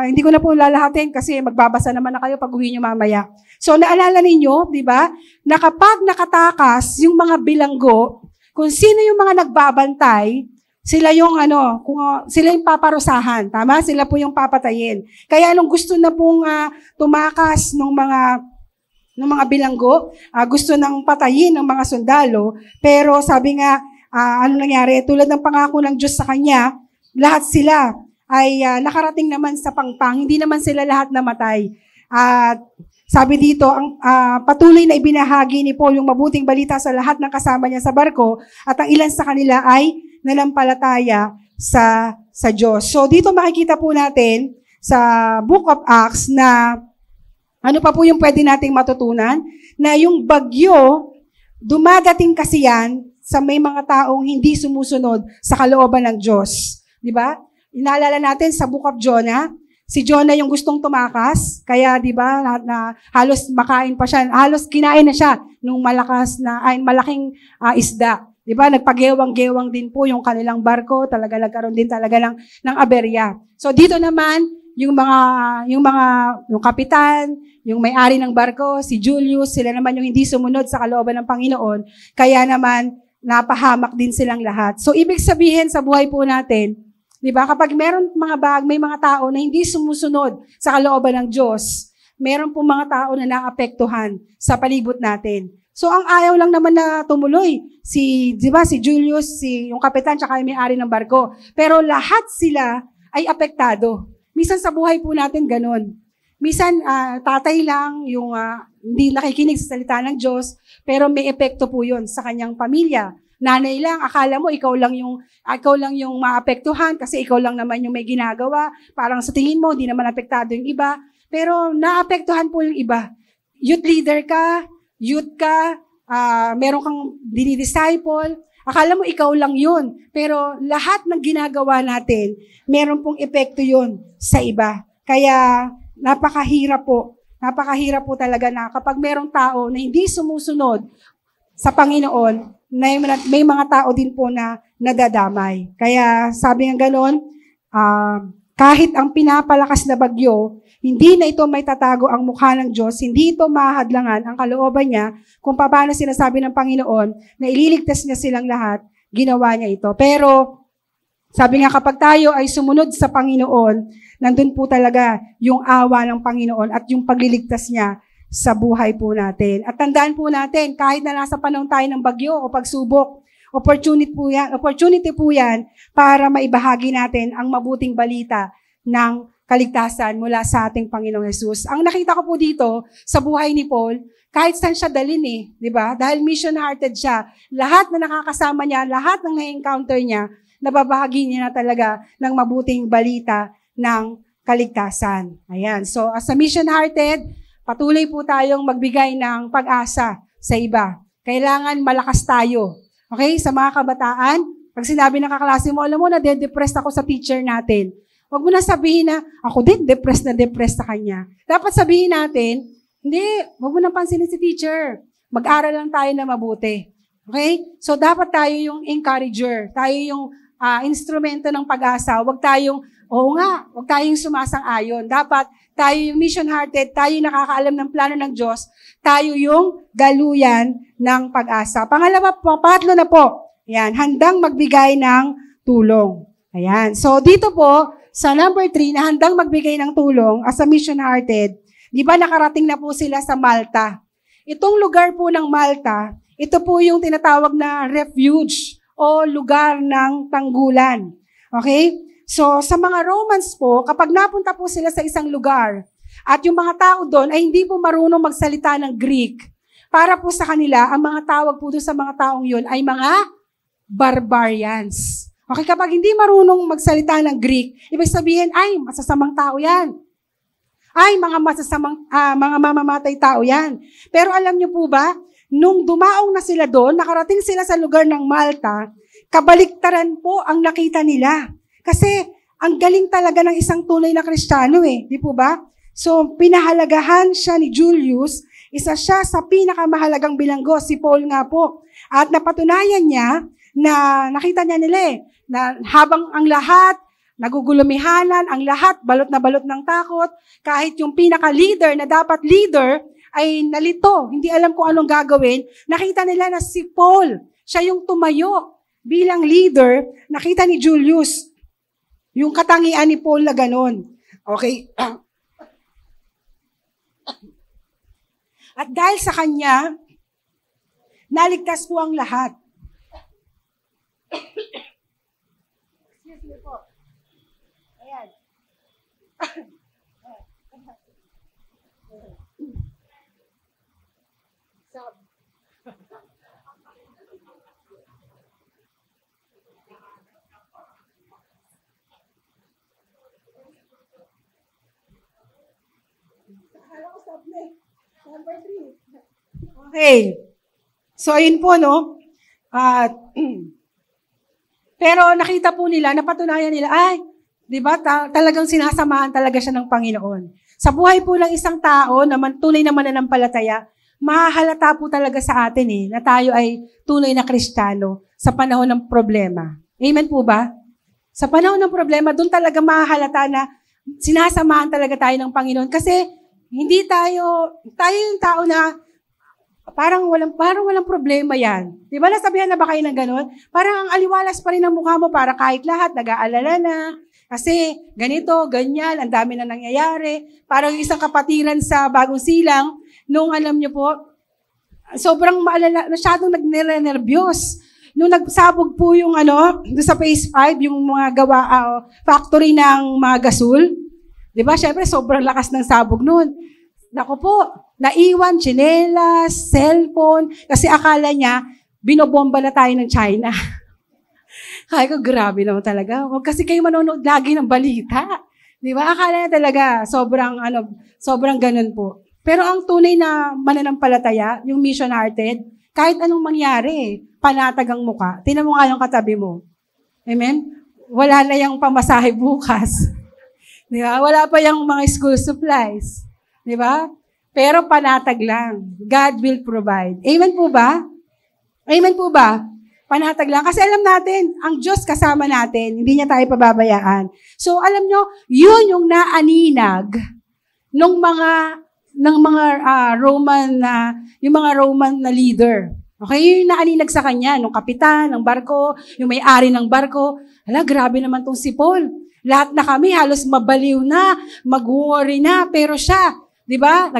hindi ko na po lalahatin kasi magbabasa naman na kayo pag uwi nyo mamaya. So, naalala ninyo, di ba, na kapag nakatakas yung mga bilanggo, kung sino yung mga nagbabantay, sila yung sila yung paparusahan, tama? Sila po yung papatayin. Kaya nung gusto na pong tumakas ng mga bilanggo, gusto nang patayin ng mga sundalo, pero sabi nga, ano nangyari? Tulad ng pangako ng Diyos sa kanya, lahat sila ay nakarating naman sa pangpang, hindi naman sila lahat namatay. At sabi dito, ang patuloy na ibinahagi ni Paul yung mabuting balita sa lahat ng kasama niya sa barko, at ang ilan sa kanila ay nanampalataya sa Diyos. So dito makikita po natin sa Book of Acts na ano pa po yung pwede nating matutunan? Na yung bagyo, dumadating kasi yan sa may mga taong hindi sumusunod sa kalooban ng Diyos. Di ba? Inaalala natin sa Book of Jonah, si Jonah yung gustong tumakas, kaya di ba na halos makain pa siya, halos kinain na siya nung malaking isda. Di ba? Nagpagewang-gewang din po yung kanilang barko, talaga nagkaroon din talaga ng aberya. So dito naman, yung kapitan, yung may-ari ng barko, si Julius, sila naman yung hindi sumunod sa kalooban ng Panginoon, kaya naman napahamak din silang lahat. So ibig sabihin sa buhay po natin, di ba? Kapag may mga tao na hindi sumusunod sa kalooban ng Diyos, meron po mga tao na naapektuhan sa palibot natin. So, ang ayaw lang naman na tumuloy, si Julius, yung kapitan, tsaka yung may-ari ng barko. Pero lahat sila ay apektado. Minsan sa buhay po natin ganun. Minsan, tatay lang, yung hindi nakikinig sa salita ng Diyos, pero may epekto po yun sa kanyang pamilya. Nanay lang, akala mo ikaw lang yung maapektuhan kasi ikaw lang naman yung may ginagawa. Parang sa tingin mo, hindi naman apektado yung iba. Pero naapektuhan po yung iba. Youth leader ka, meron kang dinidisciple, akala mo ikaw lang yun. Pero lahat ng ginagawa natin, meron pong epekto yun sa iba. Kaya napakahirap po talaga na kapag merong tao na hindi sumusunod sa Panginoon, may mga tao din po na nadadamay. Kaya sabi nga ganon, kahit ang pinapalakas na bagyo, hindi na ito may tatago ang mukha ng Diyos, hindi ito mahadlangan ang kalooban niya kung paano sinasabi ng Panginoon na ililigtas niya silang lahat, ginawa niya ito. Pero, sabi nga kapag tayo ay sumunod sa Panginoon, nandun po talaga yung awa ng Panginoon at yung pagliligtas niya sa buhay po natin. At tandaan po natin, kahit na nasa panahon tayo ng bagyo o pagsubok, o opportunity po yan para maibahagi natin ang mabuting balita ng kaligtasan mula sa ating Panginoong Hesus. Ang nakita ko po dito sa buhay ni Paul, kahit saan siya dalhin di ba? Dahil mission-hearted siya. Lahat na nakakasama niya, lahat ng na-encounter niya, nababahagi niya na talaga ng mabuting balita ng kaligtasan. Ayan. So, as a mission-hearted, patuloy po tayong magbigay ng pag-asa sa iba. Kailangan malakas tayo. Okay? Sa mga kabataan, pag sinabi ng kaklase mo, alam mo na, depressed ako sa teacher natin. Huwag mo na sabihin na, ako din, depressed sa kanya. Dapat sabihin natin, hindi, huwag mo nang pansinin si teacher. Mag-aral lang tayo na mabuti. Okay? So, dapat tayo yung encourager. Tayo yung instrumento ng pag-asa. Huwag tayong sumasang-ayon. Dapat tayo yung mission-hearted, tayo yung nakakaalam ng plano ng Diyos, tayo yung daluyan ng pag-asa. Pangatlo na po, yan, handang magbigay ng tulong. Ayan. So, dito po, sa number 3, na handang magbigay ng tulong as a mission-hearted, di ba nakarating na po sila sa Malta? Itong lugar po ng Malta, ito po yung tinatawag na refuge o lugar ng tanggulan. Okay? So, sa mga Romans po, kapag napunta po sila sa isang lugar, at yung mga tao doon ay hindi po marunong magsalita ng Greek, para po sa kanila, ang mga tawag po doon sa mga taong yun ay mga barbarians. Okay, kapag hindi marunong magsalita ng Greek, ibig sabihin, ay, masasamang tao yan. Ay, mga mamamatay tao yan. Pero alam niyo po ba, nung dumaong na sila doon, nakarating sila sa lugar ng Malta, kabaliktaran po ang nakita nila. Kasi, ang galing talaga ng isang tunay na Kristiyano di po ba? So, pinahalagahan siya ni Julius, isa siya sa pinakamahalagang bilanggo, si Paul nga po. At napatunayan niya, na nakita niya nila na habang ang lahat nagugulumihanan, ang lahat balot na balot ng takot, kahit yung pinaka-leader na dapat leader ay nalito, hindi alam kung anong gagawin, nakita nila na si Paul, siya yung tumayo bilang leader, nakita ni Julius, yung katangian ni Paul na ganon. Okay? At dahil sa kanya, naligtas po ang lahat. Excuse me po. Ayan. Okay. So, ayun po, no? Pero nakita po nila, napatunayan nila, ay, di ba, talagang sinasamahan talaga siya ng Panginoon. Sa buhay po ng isang tao, tunay na mananampalataya, mahahalata po talaga sa atin na tayo ay tunay na Kristiyano sa panahon ng problema. Amen po ba? Sa panahon ng problema, doon talaga mahahalata na sinasamahan talaga tayo ng Panginoon. Kasi, hindi tayo yung tao na parang walang problema yan. Di ba nasabihan na ba kayo ng gano'n? Parang ang aliwalas pa rin ang mukha mo para kahit lahat nag-aalala na. Kasi ganito, ganyan, ang dami na nangyayari. Parang yung isang kapatiran sa Bagong Silang, nung alam niyo po, sobrang masyadong nagnenervyos. Nung nagsabog po yung doon sa Phase 5, yung mga factory ng mga gasol. Di ba? Syempre, sobrang lakas ng sabog noon. Naku po, naiwan, tsinelas, cellphone, kasi akala niya, binobomba na tayo ng China. Kaya ko, grabe naman talaga. Huwag kasi kayo manonood lagi ng balita. Di ba? Akala niya talaga, sobrang ganun po. Pero ang tunay na mananampalataya, yung mission-hearted, kahit anong mangyari, panatag ang muka. Tingnan mo nga yung katabi mo. Amen? Wala na yung pamasahe bukas. Di ba? Wala pa yung mga school supplies. Di ba? Pero panatag lang. God will provide. Amen po ba? Amen po ba? Panatag lang. Kasi alam natin, ang Diyos kasama natin. Hindi niya tayo pababayaan. So, alam nyo, yun yung naaninag ng mga Roman na leader. Okay? Yun yung naaninag sa kanya, nung kapitan, ng barko, yung may-ari ng barko. Hala, grabe naman tong si Paul. Lahat na kami, halos mabaliw na, mag-worry na, pero siya, di ba?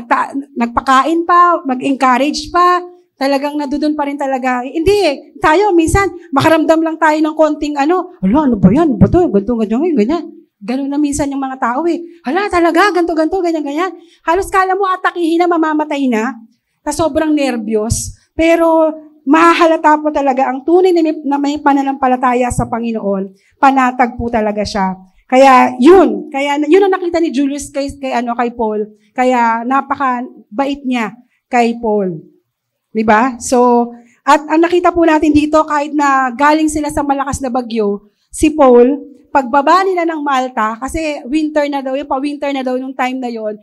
Nagpakain pa, mag-encourage pa, Talagang nadudun pa rin talaga. Hindi tayo minsan, makaramdam lang tayo ng konting ano ba yan? Bato, ganyan. Ganun na minsan yung mga tao Hala, talaga, ganto, ganyan. Halos kala mo atakihin na, mamamatay na, sobrang nervyos. Pero mahahalata po talaga ang tunay na may pananampalataya sa Panginoon. Panatag po talaga siya. Kaya yun ang nakita ni Julius kay Paul. Kaya napaka-bait niya kay Paul. 'Di ba? So, at ang nakita po natin dito, kahit na galing sila sa malakas na bagyo, si Paul, pagbaba nila ng Malta, kasi winter na daw, pa-winter na daw nung time na yon,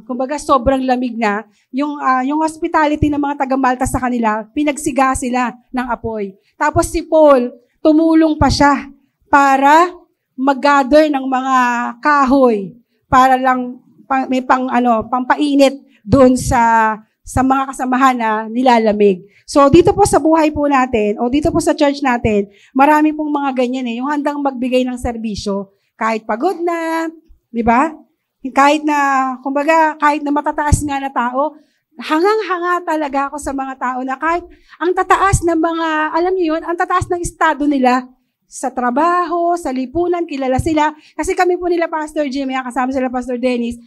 kumbaga sobrang lamig na, yung hospitality ng mga taga-Malta sa kanila, pinagsiga sila ng apoy. Tapos si Paul, tumulong pa siya para mag-gather ng mga kahoy, para lang may pampainit doon sa mga kasamahan na nilalamig. So, dito po sa buhay po natin, o dito po sa church natin, marami pong mga ganyan yung handang magbigay ng serbisyo. Kahit pagod na, di ba? Kahit na matataas nga na tao, hangang-hanga talaga ako sa mga tao na kahit ang tataas ng mga, alam niyo yun, ang tataas ng estado nila, sa trabaho, sa lipunan, kilala sila. Kasi kami po nila Pastor Jimmy, kasama sila Pastor Dennis,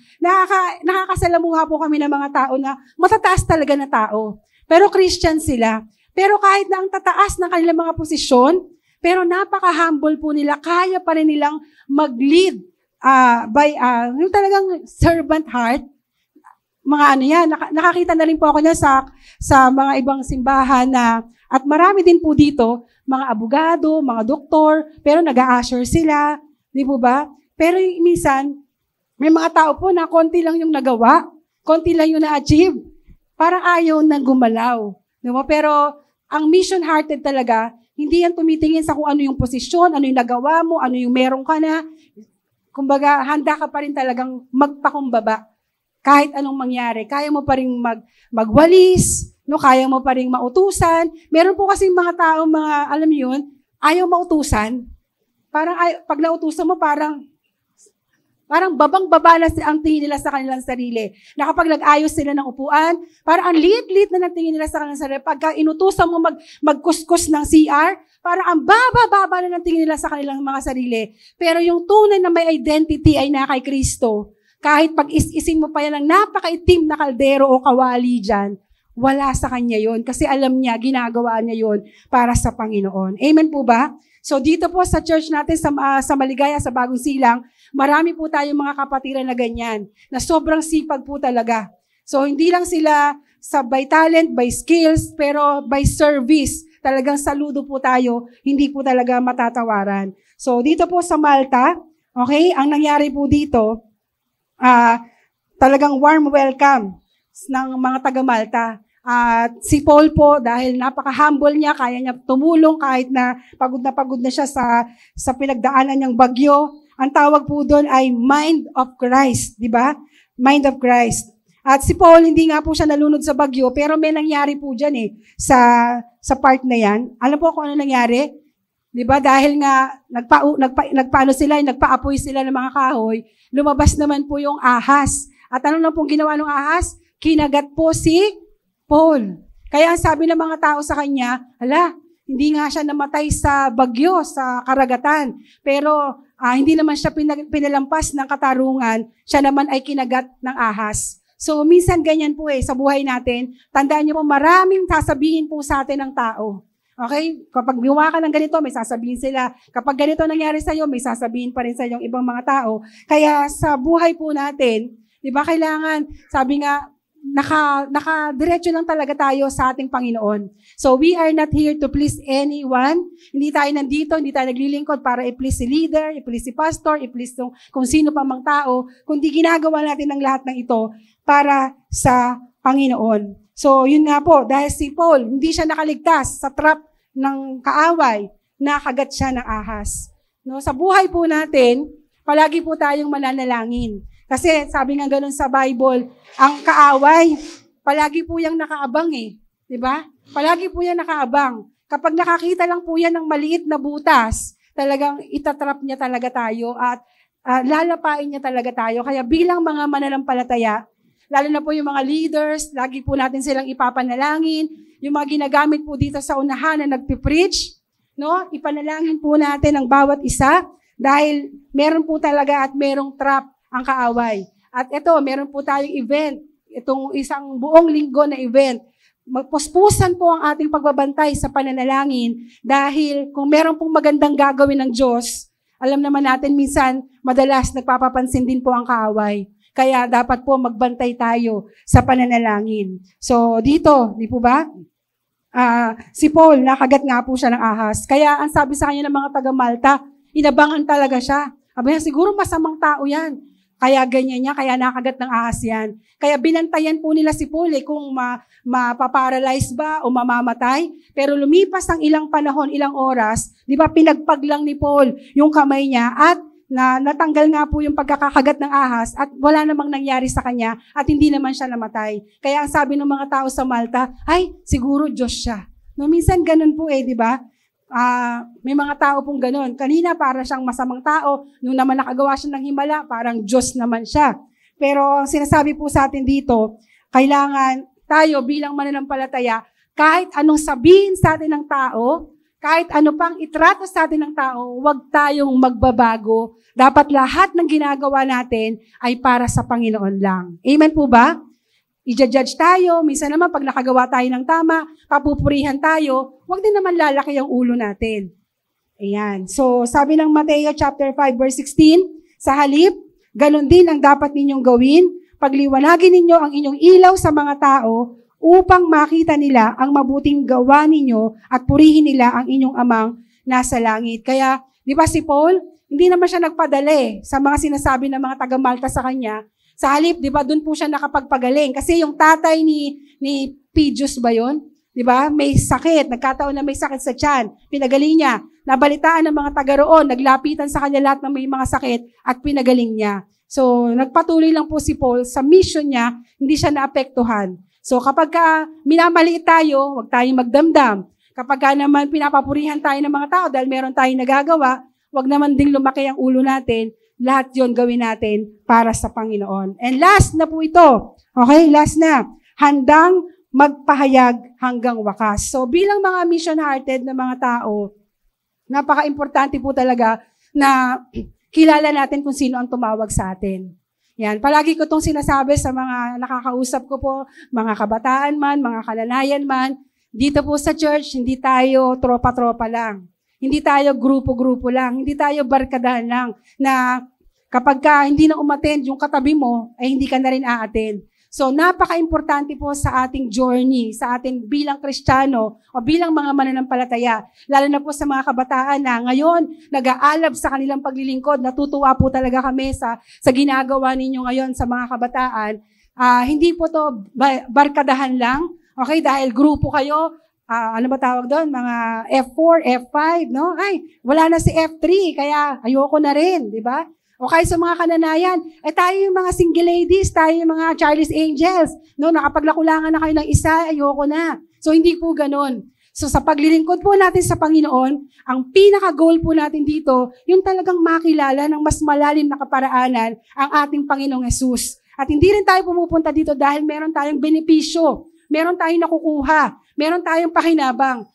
nakakasalamuha po kami ng mga tao na matataas talaga na tao. Pero Christian sila. Pero kahit na ang tataas ng kanilang mga posisyon, pero napaka-humble po nila, kaya pa rin nilang mag-lead yung talagang servant heart. Mga yan, nakakita na rin po ako niya sa mga ibang simbahan at marami din po dito, mga abogado, mga doktor, pero nag-a-usher sila, di po ba? Pero minsan, may mga tao po na konti lang yung nagawa, konti lang yung na-achieve, parang ayaw nang gumalaw. Di ba? Pero ang mission-hearted talaga, hindi yan tumitingin sa kung ano yung posisyon, ano yung nagawa mo, ano yung meron ka na. Kumbaga, handa ka pa rin talagang magpakumbaba. Kahit anong mangyari, kaya mo pa rin magwalis, kaya mo pa rin mautusan. Meron po kasi mga tao, alam niyo yun, ayaw mautusan. Parang, pag nautusan mo, parang babang-baba na ang tingin nila sa kanilang sarili. Na kapag nag-ayos sila ng upuan, parang ang liit-liit na tingin nila sa kanilang sarili. Pagka inutusan mo magkuskus ng CR, parang ang baba-baba na tingin nila sa kanilang mga sarili. Pero yung tunay na may identity ay na kay Kristo. Kahit pag is-isin mo pa yan ng napakaitim na kaldero o kawali dyan, wala sa kanya yon kasi alam niya, ginagawa niya yon para sa Panginoon. Amen po ba? So dito po sa church natin sa Maligaya, sa Bagong Silang, marami po tayong mga kapatiran na ganyan, na sobrang sipag po talaga. So hindi lang sila by talent, by skills, pero by service. Talagang saludo po tayo, hindi po talaga matatawaran. So dito po sa Malta, okay, ang nangyari po dito, talagang warm welcome ng mga taga-Malta. At si Paul po, dahil napaka-humble niya, kaya niya tumulong kahit na pagod na siya sa pinagdaanan niyang bagyo. Ang tawag po doon ay Mind of Christ, di ba? Mind of Christ. At si Paul, hindi nga po siya nalunod sa bagyo, pero may nangyari po dyan sa part na yan. Alam po kung ano nangyari? Di ba? Dahil nga, nagpaapoy sila ng mga kahoy, lumabas naman po yung ahas. At ano na pong ginawa ng ahas? Kinagat po si Paul. Kaya ang sabi ng mga tao sa kanya, hindi nga siya namatay sa bagyo, sa karagatan. Pero hindi naman siya pinalampas ng katarungan, siya naman ay kinagat ng ahas. So minsan ganyan po sa buhay natin. Tandaan niyo po, maraming sasabihin po sa atin ng tao. Okay? Kapag gumawa ka ng ganito, may sasabihin sila. Kapag ganito nangyari sa iyo, may sasabihin pa rin sa iyo ibang mga tao. Kaya sa buhay po natin, di ba, kailangan, sabi nga, nakadiretso lang talaga tayo sa ating Panginoon. So we are not here to please anyone. Hindi tayo nandito, hindi tayo naglilingkod para i-please si leader, i-please si pastor, i-please kung sino pa mang tao, kundi ginagawa natin ang lahat ng ito para sa Panginoon. So yun nga po, dahil si Paul, hindi siya nakaligtas sa trap ng kaaway, nakagat siya ng ahas. Sa buhay po natin, palagi po tayong mananalangin. Kasi sabi nga ganun sa Bible, ang kaaway, palagi po yung nakaabang di ba? Palagi po yan nakaabang. Kapag nakakita lang po yan ng maliit na butas, talagang itatrap niya talaga tayo at lalapain niya talaga tayo. Kaya bilang mga mananampalataya, lalo na po yung mga leaders, lagi po natin silang ipapanalangin. Yung mga ginagamit po dito sa unahan na nagpipreach, no? Ipanalangin po natin ang bawat isa dahil meron po talaga at merong trap ang kaaway. At ito, meron po tayong event, itong isang buong linggo na event. Magpuspusan po ang ating pagbabantay sa pananalangin dahil kung meron pong magandang gagawin ng Diyos, alam naman natin minsan, madalas nagpapapansin din po ang kaaway. Kaya dapat po magbantay tayo sa pananalangin. So dito, di po ba? Si Paul, nakagat nga po siya ng ahas. Kaya ang sabi sa kanya ng mga taga-Malta, inabangan talaga siya. Sabi niya, siguro masamang tao yan. Kaya ganyan niya, kaya nakagat ng ahas yan. Kaya binantayan po nila si Paul kung mapaparalyze ba o mamamatay. Pero lumipas ang ilang panahon, ilang oras, di ba pinagpag lang ni Paul yung kamay niya at natanggal nga po yung pagkakakagat ng ahas at wala namang nangyari sa kanya at hindi naman siya namatay. Kaya ang sabi ng mga tao sa Malta, ay, siguro Diyos siya. No, minsan ganun po di ba? May mga tao pong ganun. Kanina para siyang masamang tao, nung naman nakagawa siya ng himala, parang Diyos naman siya. Pero ang sinasabi po sa atin dito, kailangan tayo bilang mananampalataya, kahit anong sabihin sa atin ng tao, kahit ano pang itrato sa atin ng tao, huwag tayong magbabago. Dapat lahat ng ginagawa natin ay para sa Panginoon lang. Amen po ba? I-judge tayo, minsan naman pag nakagawa tayo ng tama, papupurihan tayo, huwag din naman lalaki ang ulo natin. Ayan. So, sabi ng Mateo chapter 5 verse 16, sa halip, ganun din ang dapat ninyong gawin, pagliwanagin ninyo ang inyong ilaw sa mga tao, upang makita nila ang mabuting gawa ninyo at purihin nila ang inyong amang nasa langit. Kaya, di ba si Paul, hindi naman siya nagpadala sa mga sinasabi ng mga taga-Malta sa kanya. Sa halip, di ba, doon po siya nakapagpagaling. Kasi yung tatay ni Pidius ba yun? Di ba? May sakit. Nagkataon na may sakit sa tiyan. Pinagaling niya. Nabalitaan ng mga taga roon. Naglapitan sa kanya lahat ng may mga sakit at pinagaling niya. So, nagpatuloy lang po si Paul sa mission niya. Hindi siya naapektuhan. So, kapag minamaliit tayo, huwag tayong magdamdam. Kapag naman pinapapurihan tayo ng mga tao dahil meron tayong nagagawa, huwag naman ding lumaki ang ulo natin. Lahat yon gawin natin para sa Panginoon. And last na po ito. Okay, last na. Handang magpahayag hanggang wakas. So bilang mga mission-hearted na mga tao, napaka-importante po talaga na kilala natin kung sino ang tumawag sa atin. Yan, palagi ko itong sinasabi sa mga nakakausap ko po, mga kabataan man, mga kalanayan man, dito po sa church, hindi tayo tropa-tropa lang. Hindi tayo grupo-grupo lang. Hindi tayo barkadahan lang na kapag hindi na umattend yung katabi mo, ay hindi ka na rin a-attend. So, napaka-importante po sa ating journey, sa ating bilang Kristiyano o bilang mga mananampalataya, lalo na po sa mga kabataan na ngayon nag-aalab sa kanilang paglilingkod. Natutuwa po talaga kami sa ginagawa ninyo ngayon sa mga kabataan. Hindi po to barkadahan lang, okay? Dahil grupo kayo, ano ba tawag doon? Mga F4, F5, no? Ay, wala na si F3, kaya ayoko na rin, di ba? O kaya sa mga kananayan, tayo yung mga single ladies, tayo yung mga Charlie's Angels, no? Nakapaglakulangan na kayo ng isa, ayoko na. So, hindi po ganun. So, sa paglilingkod po natin sa Panginoon, ang pinaka-goal po natin dito, yung talagang makilala ng mas malalim na kaparaanan ang ating Panginoong Hesus. At hindi rin tayo pumupunta dito dahil meron tayong benepisyo, meron tayong nakukuha, meron tayong pakinabang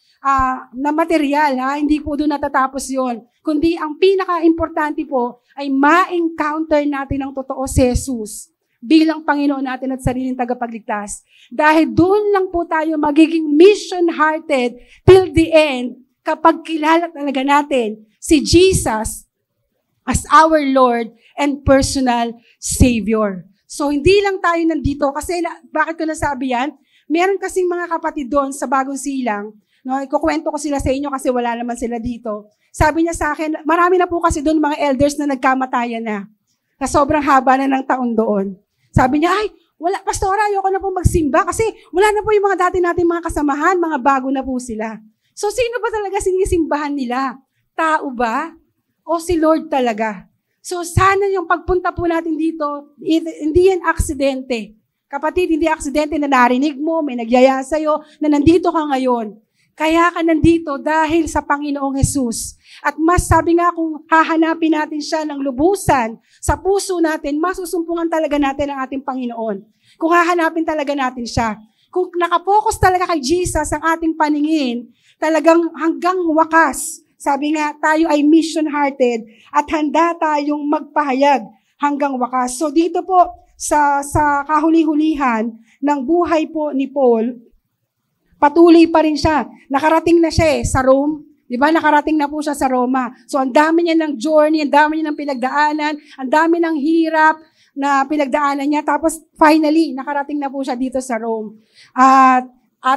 na material. Hindi po doon natatapos yon. Kundi ang pinaka-importante po ay ma-encounter natin ang totoo si Jesus bilang Panginoon natin at sariling tagapagligtas. Dahil doon lang po tayo magiging mission-hearted till the end kapag kilala talaga natin si Jesus as our Lord and personal Savior. So, hindi lang tayo nandito kasi bakit ko nasabi yan? Meron kasing mga kapatid doon sa Bagong Silang, no, ikukwento ko sila sa inyo kasi wala naman sila dito. Sabi niya sa akin, marami na po kasi doon mga elders na nagkamatayan na sobrang haba na ng taon doon. Sabi niya, ay, wala, pastora, ayoko na po magsimba kasi wala na po yung mga dati natin mga kasamahan, mga bago na po sila. So, sino ba talaga sinisimbahan nila? Tao ba? O si Lord talaga? So, sana yung pagpunta po natin dito, hindi yan aksidente. Kapatid, hindi aksidente na narinig mo, may nagyaya sa'yo, na nandito ka ngayon. Kaya ka nandito dahil sa Panginoong Hesus. At mas sabi nga kung hahanapin natin siya ng lubusan sa puso natin, masusumpungan talaga natin ang ating Panginoon. Kung hahanapin talaga natin siya. Kung nakapokus talaga kay Jesus ang ating paningin, talagang hanggang wakas. Sabi nga, tayo ay mission-hearted at handa tayong magpahayag hanggang wakas. So dito po, sa kahuli-hulihan ng buhay po ni Paul, patuloy pa rin siya. Nakarating na siya sa Rome. Diba? Nakarating na po siya sa Roma. So ang dami niya ng journey, ang dami niya ng pinagdaanan, ang dami ng hirap na pinagdaanan niya. Tapos finally, nakarating na po siya dito sa Rome. At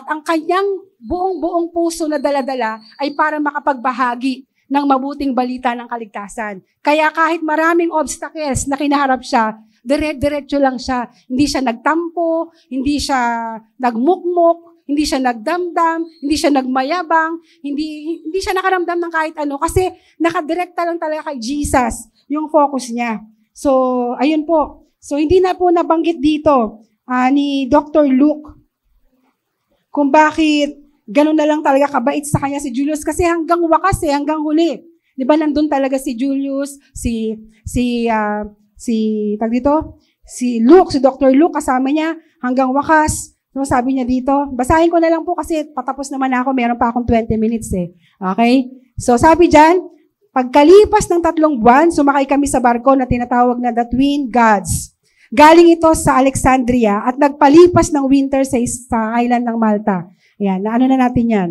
ang kanyang buong puso na daladala ay para makapagbahagi ng mabuting balita ng kaligtasan. Kaya kahit maraming obstacles na kinaharap siya, diretso lang siya. Hindi siya nagtampo, hindi siya nagmukmok, hindi siya nagdamdam, hindi siya nagmayabang, hindi siya nakaramdam ng kahit ano kasi nakadirekta lang talaga kay Jesus yung focus niya. So, ayun po. So, hindi na po nabanggit dito ni Dr. Luke kung bakit ganun na lang talaga kabait sa kanya si Julius kasi hanggang wakas hanggang huli. 'Di ba nandun talaga si Julius, si Luke, si Dr. Luke kasama niya hanggang wakas. So sabi niya dito, basahin ko na lang po kasi patapos naman ako, meron pa akong 20 minutes eh. Okay? So sabi diyan, pagkalipas ng 3 buwan, sumakay kami sa barko na tinatawag na the Twin Gods. Galing ito sa Alexandria at nagpalipas ng winter sa island ng Malta. Ayan, naano na natin yan.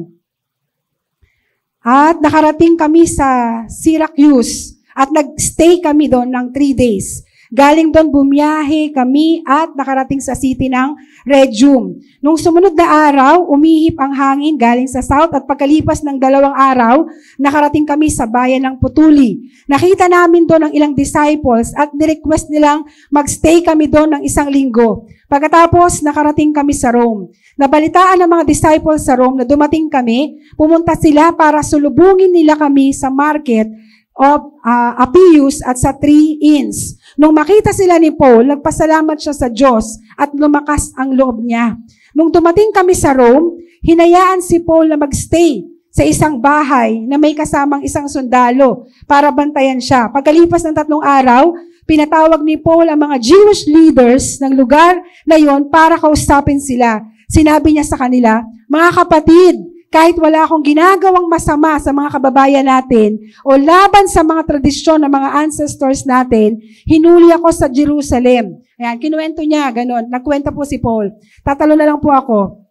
At nakarating kami sa Syracuse at nagstay kami doon ng 3 days. Galing doon, bumiyahe kami at nakarating sa city ng Rhegium. Nung sumunod na araw, umihip ang hangin galing sa south at pagkalipas ng 2 araw, nakarating kami sa bayan ng Putuli. Nakita namin doon ang ilang disciples at nirequest nilang magstay kami doon ng 1 linggo. Pagkatapos, nakarating kami sa Rome. Nabalitaan ng mga disciples sa Rome na dumating kami, pumunta sila para sulubungin nila kami sa market of Appius at sa 3 Inns. Nung makita sila ni Paul, nagpasalamat siya sa Diyos at lumakas ang loob niya. Nung dumating kami sa Rome, hinayaan si Paul na magstay sa isang bahay na may kasamang isang sundalo para bantayan siya. Pagkalipas ng 3 araw, pinatawag ni Paul ang mga Jewish leaders ng lugar na yon para kausapin sila. Sinabi niya sa kanila, mga kapatid, kahit wala akong ginagawang masama sa mga kababayan natin o laban sa mga tradisyon ng mga ancestors natin, hinuli ako sa Jerusalem. Ayan, kinuwento niya, ganon. Nagkwenta po si Paul. Tatalo na lang po ako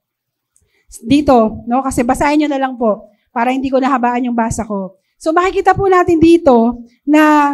dito, no? Kasi basahin niyo na lang po para hindi ko nahabaan yung basa ko. So makikita po natin dito na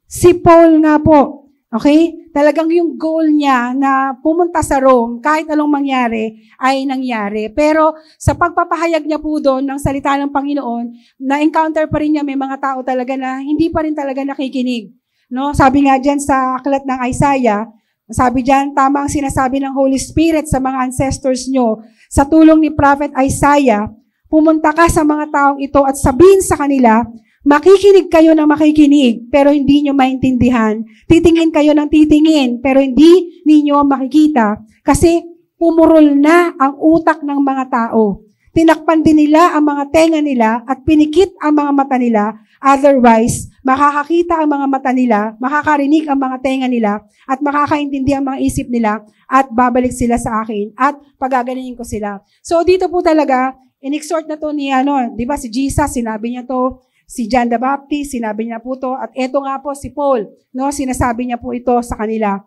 si Paul nga po, okay? Talagang yung goal niya na pumunta sa Rome, kahit anong mangyari, ay nangyari. Pero sa pagpapahayag niya po doon ng salita ng Panginoon, na-encounter pa rin niya may mga tao talaga na hindi pa rin talaga nakikinig. No? Sabi nga dyan sa aklat ng Isaiah, sabi dyan, tama ang sinasabi ng Holy Spirit sa mga ancestors nyo. Sa tulong ni Prophet Isaiah, pumunta ka sa mga taong ito at sabihin sa kanila, makikinig kayo ng makikinig, pero hindi nyo maintindihan. Titingin kayo ng titingin, pero hindi ninyo makikita. Kasi pumurol na ang utak ng mga tao. Tinakpan din nila ang mga tenga nila at pinikit ang mga mata nila. Otherwise, makakakita ang mga mata nila, makakarinig ang mga tenga nila, at makakaintindi ang mga isip nila, at babalik sila sa akin, at pagaganinin ko sila. So dito po talaga, in-exhort na to ni di ba si Jesus, sinabi niya to, si John the Baptist, sinabi niya po to, at eto nga po si Paul, sinasabi niya po ito sa kanila.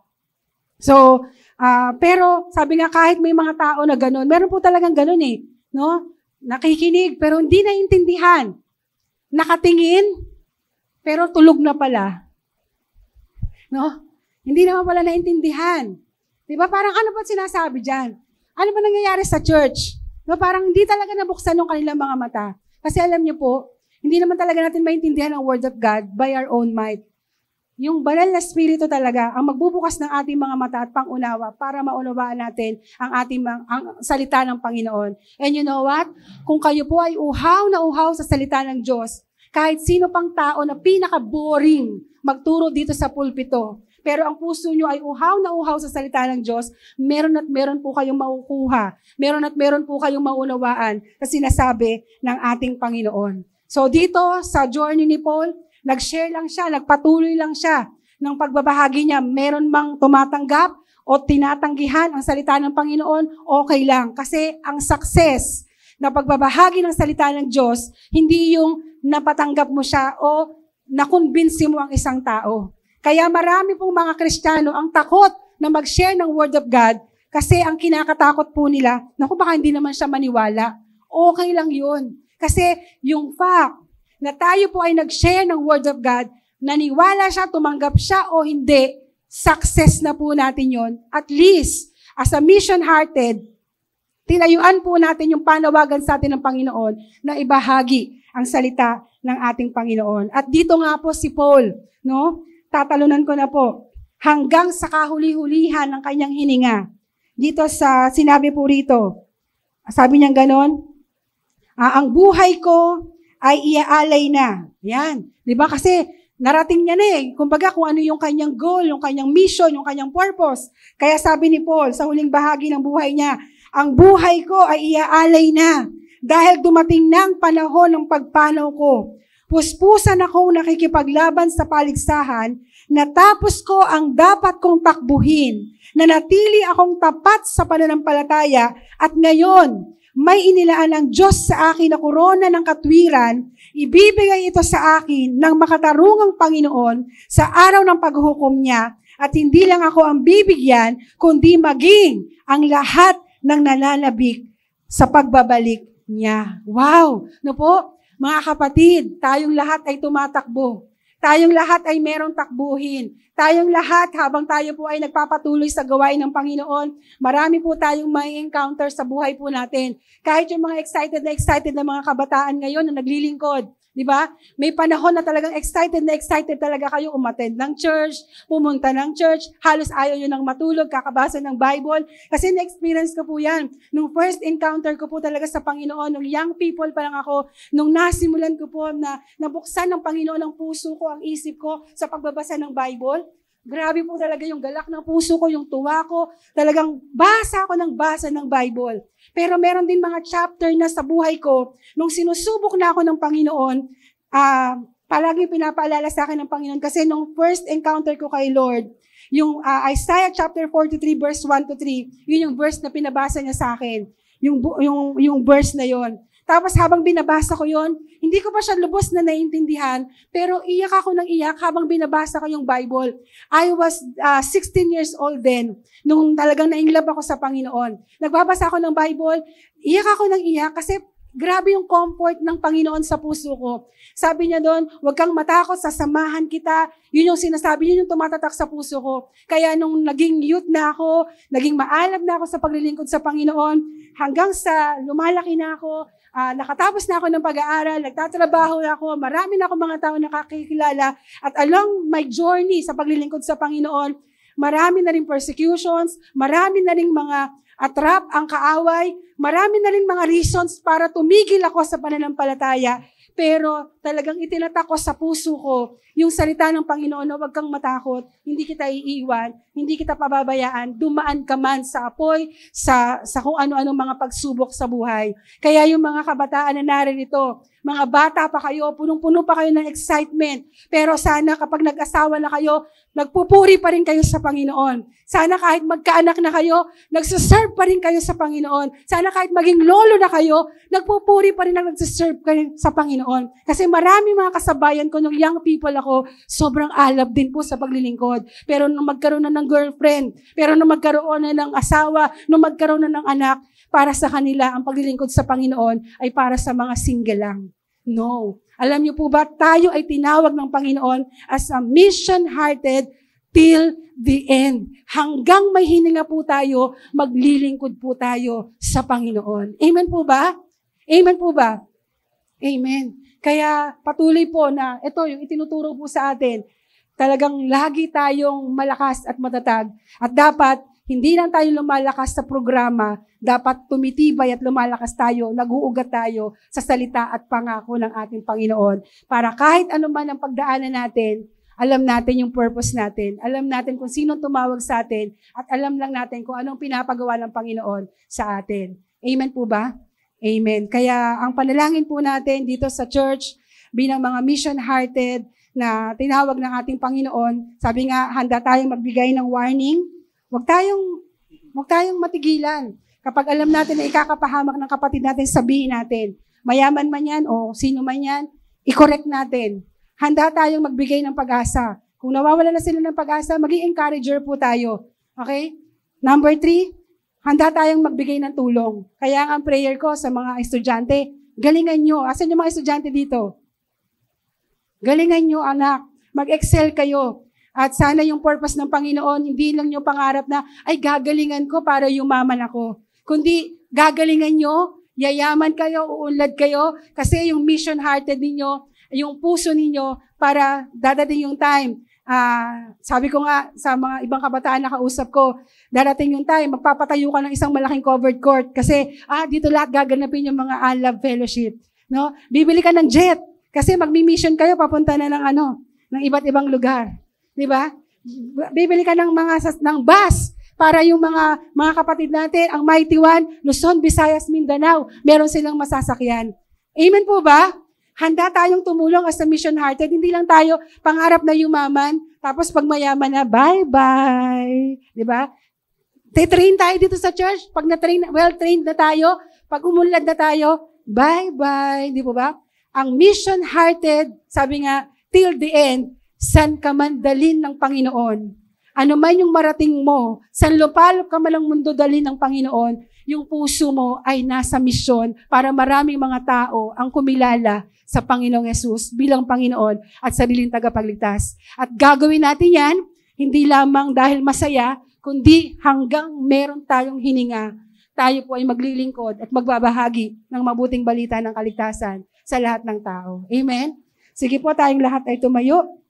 So, pero sabi nga kahit may mga tao na gano'n, meron po talagang gano'n nakikinig pero hindi naiintindihan. Nakatingin, pero tulog na pala. Hindi naman pala naiintindihan. Diba? Parang ano ba sinasabi dyan? Ano ba nangyayari sa church? Parang hindi talaga nabuksan yung kanilang mga mata. Kasi alam niyo po, hindi naman talaga natin maintindihan ang Word of God by our own might. Yung banal na Espiritu talaga ang magbubukas ng ating mga mata at pangunawa para maunawaan natin ang ang salita ng Panginoon. And you know what? Kung kayo po ay uhaw na uhaw sa salita ng Diyos, kahit sino pang tao na pinaka-boring magturo dito sa pulpito, pero ang puso nyo ay uhaw na uhaw sa salita ng Diyos, meron at meron po kayong makukuha. Meron at meron po kayong maunawaan sa sinasabi ng ating Panginoon. So dito sa journey ni Paul, nag-share lang siya, nagpatuloy lang siya ng pagbabahagi niya. Meron mang tumatanggap o o tinatanggihan ang salita ng Panginoon, okay lang. Kasi ang success na pagbabahagi ng salita ng Diyos, hindi yung napatanggap mo siya o nakonbinsi mo ang isang tao. Kaya marami pong mga Kristiyano ang takot na mag-share ng Word of God kasi ang kinakatakot po nila, naku baka hindi naman siya maniwala. Okay lang yun. Kasi yung fact na tayo po ay nag-share ng Word of God, naniwala siya, tumanggap siya o hindi, success na po natin yon. At least, as a mission-hearted, tinayuan po natin yung panawagan sa atin ng Panginoon na ibahagi ang salita ng ating Panginoon. At dito nga po si Paul, no? Tatalunan ko na po, hanggang sa kahuli-hulihan ng kanyang hininga. Dito sa sinabi po rito, sabi niya ganon, ang buhay ko ay iaalay na. Yan. Di ba? Kasi narating niya na kumbaga kung ano yung kanyang goal, yung kanyang mission, yung kanyang purpose. Kaya sabi ni Paul sa huling bahagi ng buhay niya, ang buhay ko ay iaalay na dahil dumating na ang panahon ng pagpanaw ko. Puspusan akong nakikipaglaban sa paligsahan, natapos ko ang dapat kong takbuhin, nanatili akong tapat sa pananampalataya at ngayon, may inilaan ng Diyos sa akin na korona ng katwiran, ibibigay ito sa akin ng makatarungang Panginoon sa araw ng paghuhukom niya at hindi lang ako ang bibigyan, kundi maging ang lahat ng nananabik sa pagbabalik niya. Wow! No po, mga kapatid, tayong lahat ay tumatakbo. Tayong lahat ay merong takbuhin. Tayong lahat, habang tayo po ay nagpapatuloy sa gawain ng Panginoon, marami po tayong may encounter sa buhay po natin. Kahit yung mga excited na mga kabataan ngayon na naglilingkod, di ba? May panahon na talagang excited talaga kayo umattend ng church, pumunta ng church, halos ayaw nyo nang matulog, kakabasa ng Bible. Kasi na-experience ko po yan. Nung first encounter ko po talaga sa Panginoon, nung young people pa lang ako, nung nasimulan ko po na nabuksan ng Panginoon ang puso ko, ang isip ko sa pagbabasa ng Bible, grabe po talaga yung galak ng puso ko, yung tuwa ko, talagang basa ako ng basa ng Bible. Pero meron din mga chapter na sa buhay ko, nung sinusubok na ako ng Panginoon, palagi pinapaalala sa akin ng Panginoon kasi nung first encounter ko kay Lord, yung Isaiah chapter 43 verse 1 to 3, yun yung verse na pinabasa niya sa akin. Yung verse na yon. Tapos habang binabasa ko yon, hindi ko pa siya lubos na naiintindihan, pero iyak ako ng iyak habang binabasa ko yung Bible. I was 16 years old then, nung talagang na-inlove ako sa Panginoon. Nagbabasa ako ng Bible, iyak ako ng iyak kasi grabe yung comfort ng Panginoon sa puso ko. Sabi niya doon, huwag kang matakot, sasamahan kita. Yun yung sinasabi, yun yung tumatatak sa puso ko. Kaya nung naging youth na ako, naging maalab na ako sa paglilingkod sa Panginoon, hanggang sa lumalaki na ako, nakatapos na ako ng pag-aaral, nagtatrabaho na ako, marami na ako mga tao nakakikilala, at along my journey sa paglilingkod sa Panginoon, marami na rin persecutions, marami na rin mga trap ang kaaway, marami na rin mga reasons para tumigil ako sa pananampalataya. Pero talagang itinatak ko sa puso ko yung salita ng Panginoon na huwag kang matakot, hindi kita iiwan, hindi kita pababayaan, dumaan ka man sa apoy, sa kung ano-anong mga pagsubok sa buhay. Kaya yung mga kabataan na naririto, mga bata pa kayo, punong-puno pa kayo ng excitement, pero sana kapag nag-asawa na kayo, nagpupuri pa rin kayo sa Panginoon. Sana kahit magkaanak na kayo, nagsiserve pa rin kayo sa Panginoon. Sana kahit maging lolo na kayo, nagpupuri pa rin ang nagsiserve kayo sa Panginoon. Kasi marami mga kasabayan ko, nung young people ako, sobrang alab din po sa paglilingkod. Pero nung magkaroon na ng girlfriend, pero nung magkaroon na ng asawa, nung magkaroon na ng anak, para sa kanila, ang paglilingkod sa Panginoon ay para sa mga single lang. No. Alam niyo po ba, tayo ay tinawag ng Panginoon as a mission-hearted till the end. Hanggang may hininga po tayo, maglilingkod po tayo sa Panginoon. Amen po ba? Amen po ba? Amen. Kaya patuloy po na ito yung itinuturo po sa atin. Talagang lagi tayong malakas at matatag. At dapat, hindi lang tayo lumalakas sa programa, dapat tumitibay at lumalakas tayo, nag-uugat tayo sa salita at pangako ng ating Panginoon. Para kahit ano man ang pagdaanan natin, alam natin yung purpose natin. Alam natin kung sino tumawag sa atin at alam lang natin kung anong pinapagawa ng Panginoon sa atin. Amen po ba? Amen. Kaya ang panalangin po natin dito sa church, bilang mga mission-hearted na tinawag ng ating Panginoon, sabi nga, handa tayong magbigay ng warning. Huwag tayong matigilan. Kapag alam natin na ikakapahamak ng kapatid natin, sabihin natin. Mayaman man yan o sino man yan, i-correct natin. Handa tayong magbigay ng pag-asa. Kung nawawala na sila ng pag-asa, maging encourager po tayo. Okay? Number 3, handa tayong magbigay ng tulong. Kaya ang prayer ko sa mga estudyante, galingan nyo. Asan yung mga estudyante dito? Galingan nyo, anak. Mag-excel kayo. At sana yung purpose ng Panginoon, hindi lang nyo pangarap na, ay gagalingan ko para yumaman ako. Kundi gagalingan nyo, yayaman kayo, uunlad kayo, kasi yung mission-hearted ninyo, yung puso ninyo, para dadating yung time. Sabi ko nga sa mga ibang kabataan na kausap ko, darating yung time, magpapatayo ka ng isang malaking covered court kasi dito lahat gaganapin yung mga unloved fellowship. No? Bibili ka ng jet kasi magmi-mission kayo papunta na ng iba't ibang lugar. 'Di ba? Bibili ka ng bus para yung mga kapatid natin, ang Mighty One, Luzon, Visayas, Mindanao, meron silang masasakyan. Amen po ba? Handa tayong tumulong as a mission-hearted. Hindi lang tayo pangarap na yumaman, tapos pag mayaman na, bye-bye. Di ba? Train tayo dito sa church. Pag well-trained na tayo, pag umunlad na tayo, bye-bye. Di po ba? Ang mission-hearted, sabi nga, till the end, san ka man dalin ng Panginoon. Ano man yung marating mo, san lupalop ka man ang mundo dalin ng Panginoon, yung puso mo ay nasa misyon para maraming mga tao ang kumilala sa Panginoong Yesus bilang Panginoon at sariling tagapagligtas. At gagawin natin yan, hindi lamang dahil masaya, kundi hanggang meron tayong hininga. Tayo po ay maglilingkod at magbabahagi ng mabuting balita ng kaligtasan sa lahat ng tao. Amen? Sige po, tayong lahat ay tumayo.